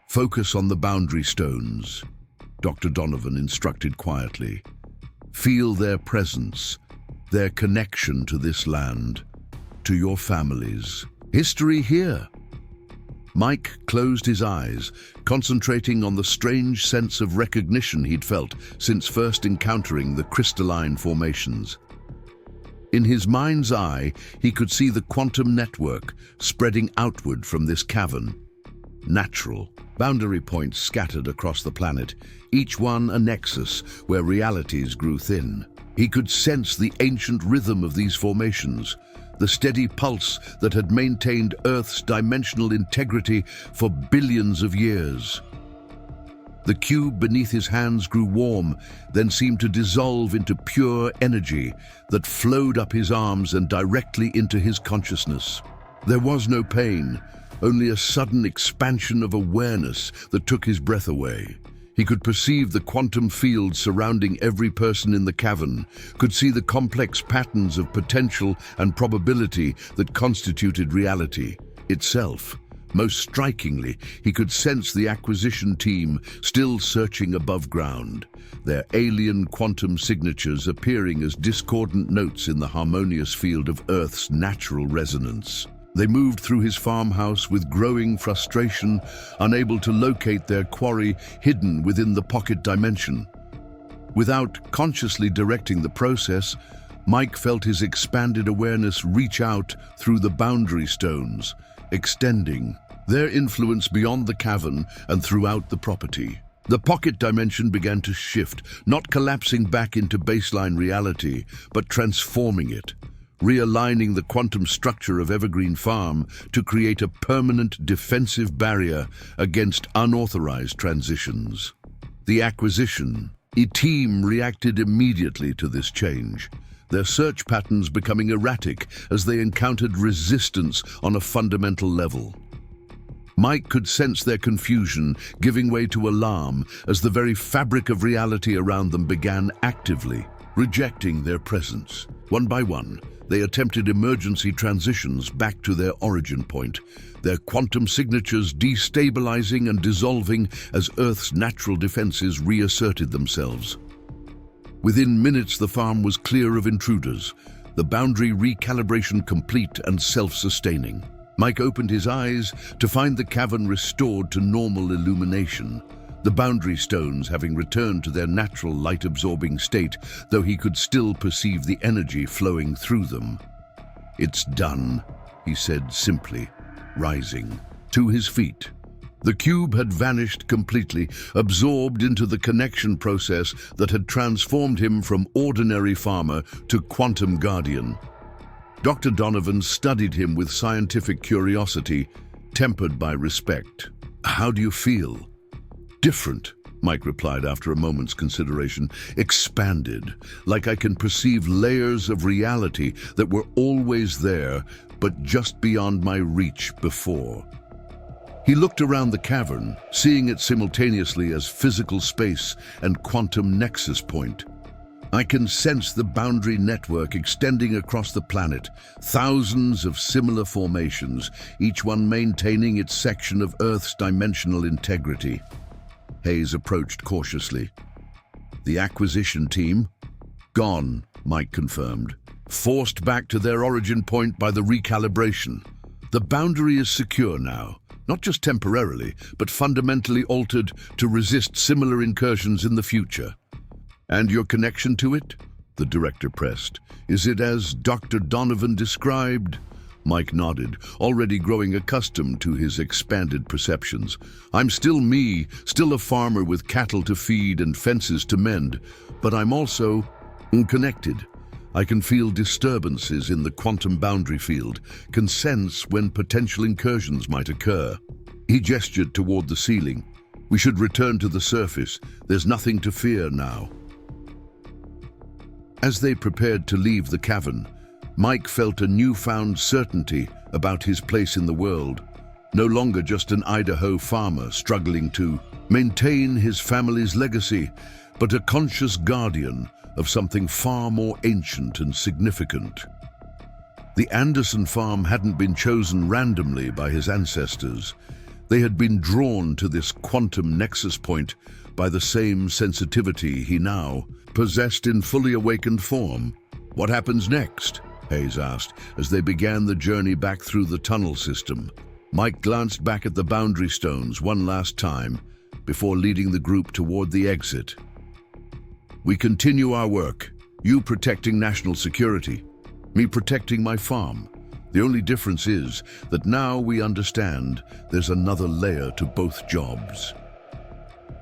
S1: "Focus on the boundary stones," Dr. Donovan instructed quietly. "Feel their presence, their connection to this land, to your families. History here." Mike closed his eyes, concentrating on the strange sense of recognition he'd felt since first encountering the crystalline formations. In his mind's eye, he could see the quantum network spreading outward from this cavern. Natural boundary points scattered across the planet, each one a nexus where realities grew thin. He could sense the ancient rhythm of these formations, the steady pulse that had maintained Earth's dimensional integrity for billions of years. The cube beneath his hands grew warm, then seemed to dissolve into pure energy that flowed up his arms and directly into his consciousness. There was no pain, only a sudden expansion of awareness that took his breath away. He could perceive the quantum field surrounding every person in the cavern, could see the complex patterns of potential and probability that constituted reality itself. Most strikingly, he could sense the acquisition team still searching above ground, their alien quantum signatures appearing as discordant notes in the harmonious field of Earth's natural resonance. They moved through his farmhouse with growing frustration, unable to locate their quarry hidden within the pocket dimension. Without consciously directing the process, Mike felt his expanded awareness reach out through the boundary stones, extending their influence beyond the cavern and throughout the property. The pocket dimension began to shift, not collapsing back into baseline reality, but transforming it, realigning the quantum structure of Evergreen Farm to create a permanent defensive barrier against unauthorized transitions. The acquisition team reacted immediately to this change, their search patterns becoming erratic as they encountered resistance on a fundamental level. Mike could sense their confusion giving way to alarm as the very fabric of reality around them began actively rejecting their presence. One by one, they attempted emergency transitions back to their origin point, their quantum signatures destabilizing and dissolving as Earth's natural defenses reasserted themselves. Within minutes, the farm was clear of intruders, the boundary recalibration complete and self-sustaining. Mike opened his eyes to find the cavern restored to normal illumination, the boundary stones having returned to their natural light-absorbing state, though he could still perceive the energy flowing through them. "It's done," he said simply, rising to his feet. The cube had vanished completely, absorbed into the connection process that had transformed him from ordinary farmer to quantum guardian. Dr. Donovan studied him with scientific curiosity, tempered by respect. "How do you feel?" "Different," Mike replied after a moment's consideration. "Expanded, like I can perceive layers of reality that were always there, but just beyond my reach before." He looked around the cavern, seeing it simultaneously as physical space and quantum nexus point. "I can sense the boundary network extending across the planet, thousands of similar formations, each one maintaining its section of Earth's dimensional integrity." Hayes approached cautiously. "The acquisition team?" "Gone," Mike confirmed. "Forced back to their origin point by the recalibration. The boundary is secure now, not just temporarily, but fundamentally altered to resist similar incursions in the future." "And your connection to it?" the director pressed. "Is it as Dr. Donovan described?" Mike nodded, already growing accustomed to his expanded perceptions. "I'm still me, still a farmer with cattle to feed and fences to mend, but I'm also connected. I can feel disturbances in the quantum boundary field, can sense when potential incursions might occur." He gestured toward the ceiling. "We should return to the surface. There's nothing to fear now." As they prepared to leave the cavern, Mike felt a newfound certainty about his place in the world. No longer just an Idaho farmer struggling to maintain his family's legacy, but a conscious guardian of something far more ancient and significant. The Anderson farm hadn't been chosen randomly by his ancestors. They had been drawn to this quantum nexus point by the same sensitivity he now possessed in fully awakened form. "What happens next?" Hayes asked as they began the journey back through the tunnel system. Mike glanced back at the boundary stones one last time before leading the group toward the exit. "We continue our work, you protecting national security, me protecting my farm. The only difference is that now we understand there's another layer to both jobs."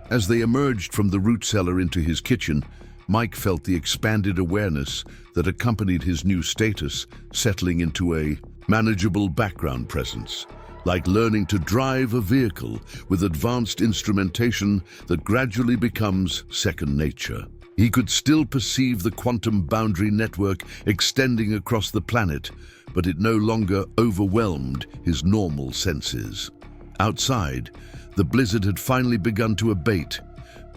S1: As they emerged from the root cellar into his kitchen, Mike felt the expanded awareness that accompanied his new status settling into a manageable background presence, like learning to drive a vehicle with advanced instrumentation that gradually becomes second nature. He could still perceive the quantum boundary network extending across the planet, but it no longer overwhelmed his normal senses. Outside, the blizzard had finally begun to abate,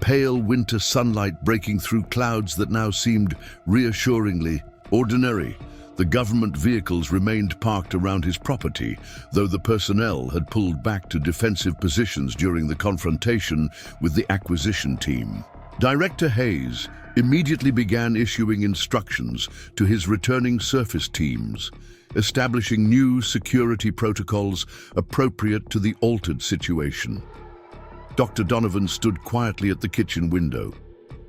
S1: pale winter sunlight breaking through clouds that now seemed reassuringly ordinary. The government vehicles remained parked around his property, though the personnel had pulled back to defensive positions during the confrontation with the acquisition team. Director Hayes immediately began issuing instructions to his returning surface teams, establishing new security protocols appropriate to the altered situation. Dr. Donovan stood quietly at the kitchen window,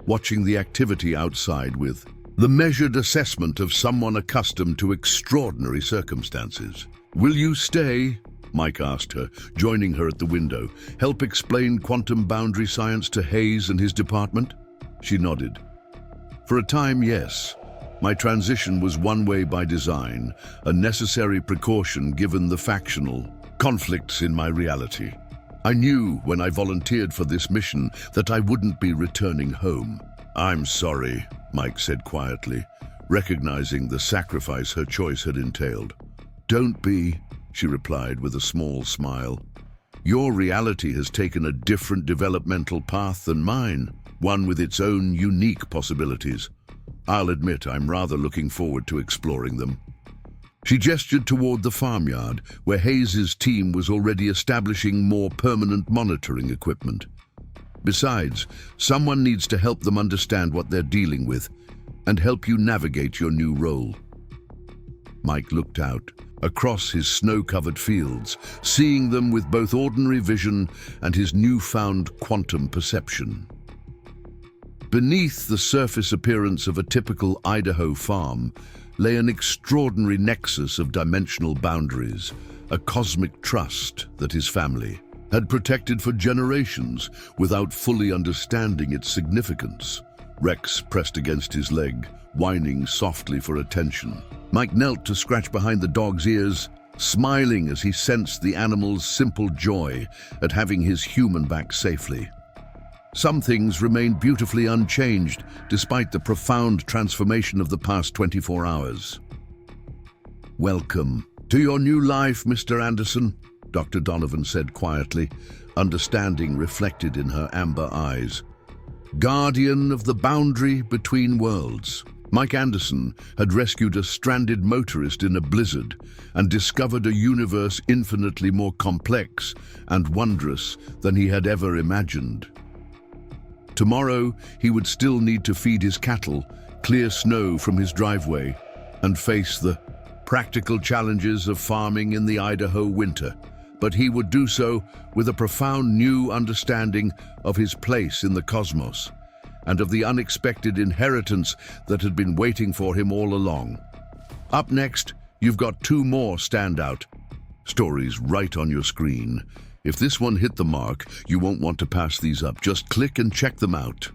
S1: watching the activity outside with the measured assessment of someone accustomed to extraordinary circumstances. "Will you stay?" Mike asked her, joining her at the window. "Help explain quantum boundary science to Hayes and his department?" She nodded. "For a time, yes. My transition was one way by design, a necessary precaution given the factional conflicts in my reality. I knew when I volunteered for this mission that I wouldn't be returning home. I'm sorry, Mike said quietly, recognizing the sacrifice her choice had entailed. Don't be, she replied with a small smile. Your reality has taken a different developmental path than mine, one with its own unique possibilities. I'll admit I'm rather looking forward to exploring them. She gestured toward the farmyard, where Hayes's team was already establishing more permanent monitoring equipment. Besides, someone needs to help them understand what they're dealing with and help you navigate your new role. Mike looked out, across his snow-covered fields, seeing them with both ordinary vision and his newfound quantum perception. Beneath the surface appearance of a typical Idaho farm lay an extraordinary nexus of dimensional boundaries, a cosmic trust that his family had protected for generations without fully understanding its significance. Rex pressed against his leg, whining softly for attention. Mike knelt to scratch behind the dog's ears, smiling as he sensed the animal's simple joy at having his human back safely. Some things remained beautifully unchanged despite the profound transformation of the past 24 hours. "Welcome to your new life, Mr. Anderson," Dr. Donovan said quietly, understanding reflected in her amber eyes. "Guardian of the boundary between worlds." Mike Anderson had rescued a stranded motorist in a blizzard and discovered a universe infinitely more complex and wondrous than he had ever imagined. Tomorrow, he would still need to feed his cattle, clear snow from his driveway, and face the practical challenges of farming in the Idaho winter. But he would do so with a profound new understanding of his place in the cosmos and of the unexpected inheritance that had been waiting for him all along. Up next, you've got two more standout stories right on your screen. If this one hit the mark, you won't want to pass these up. Just click and check them out.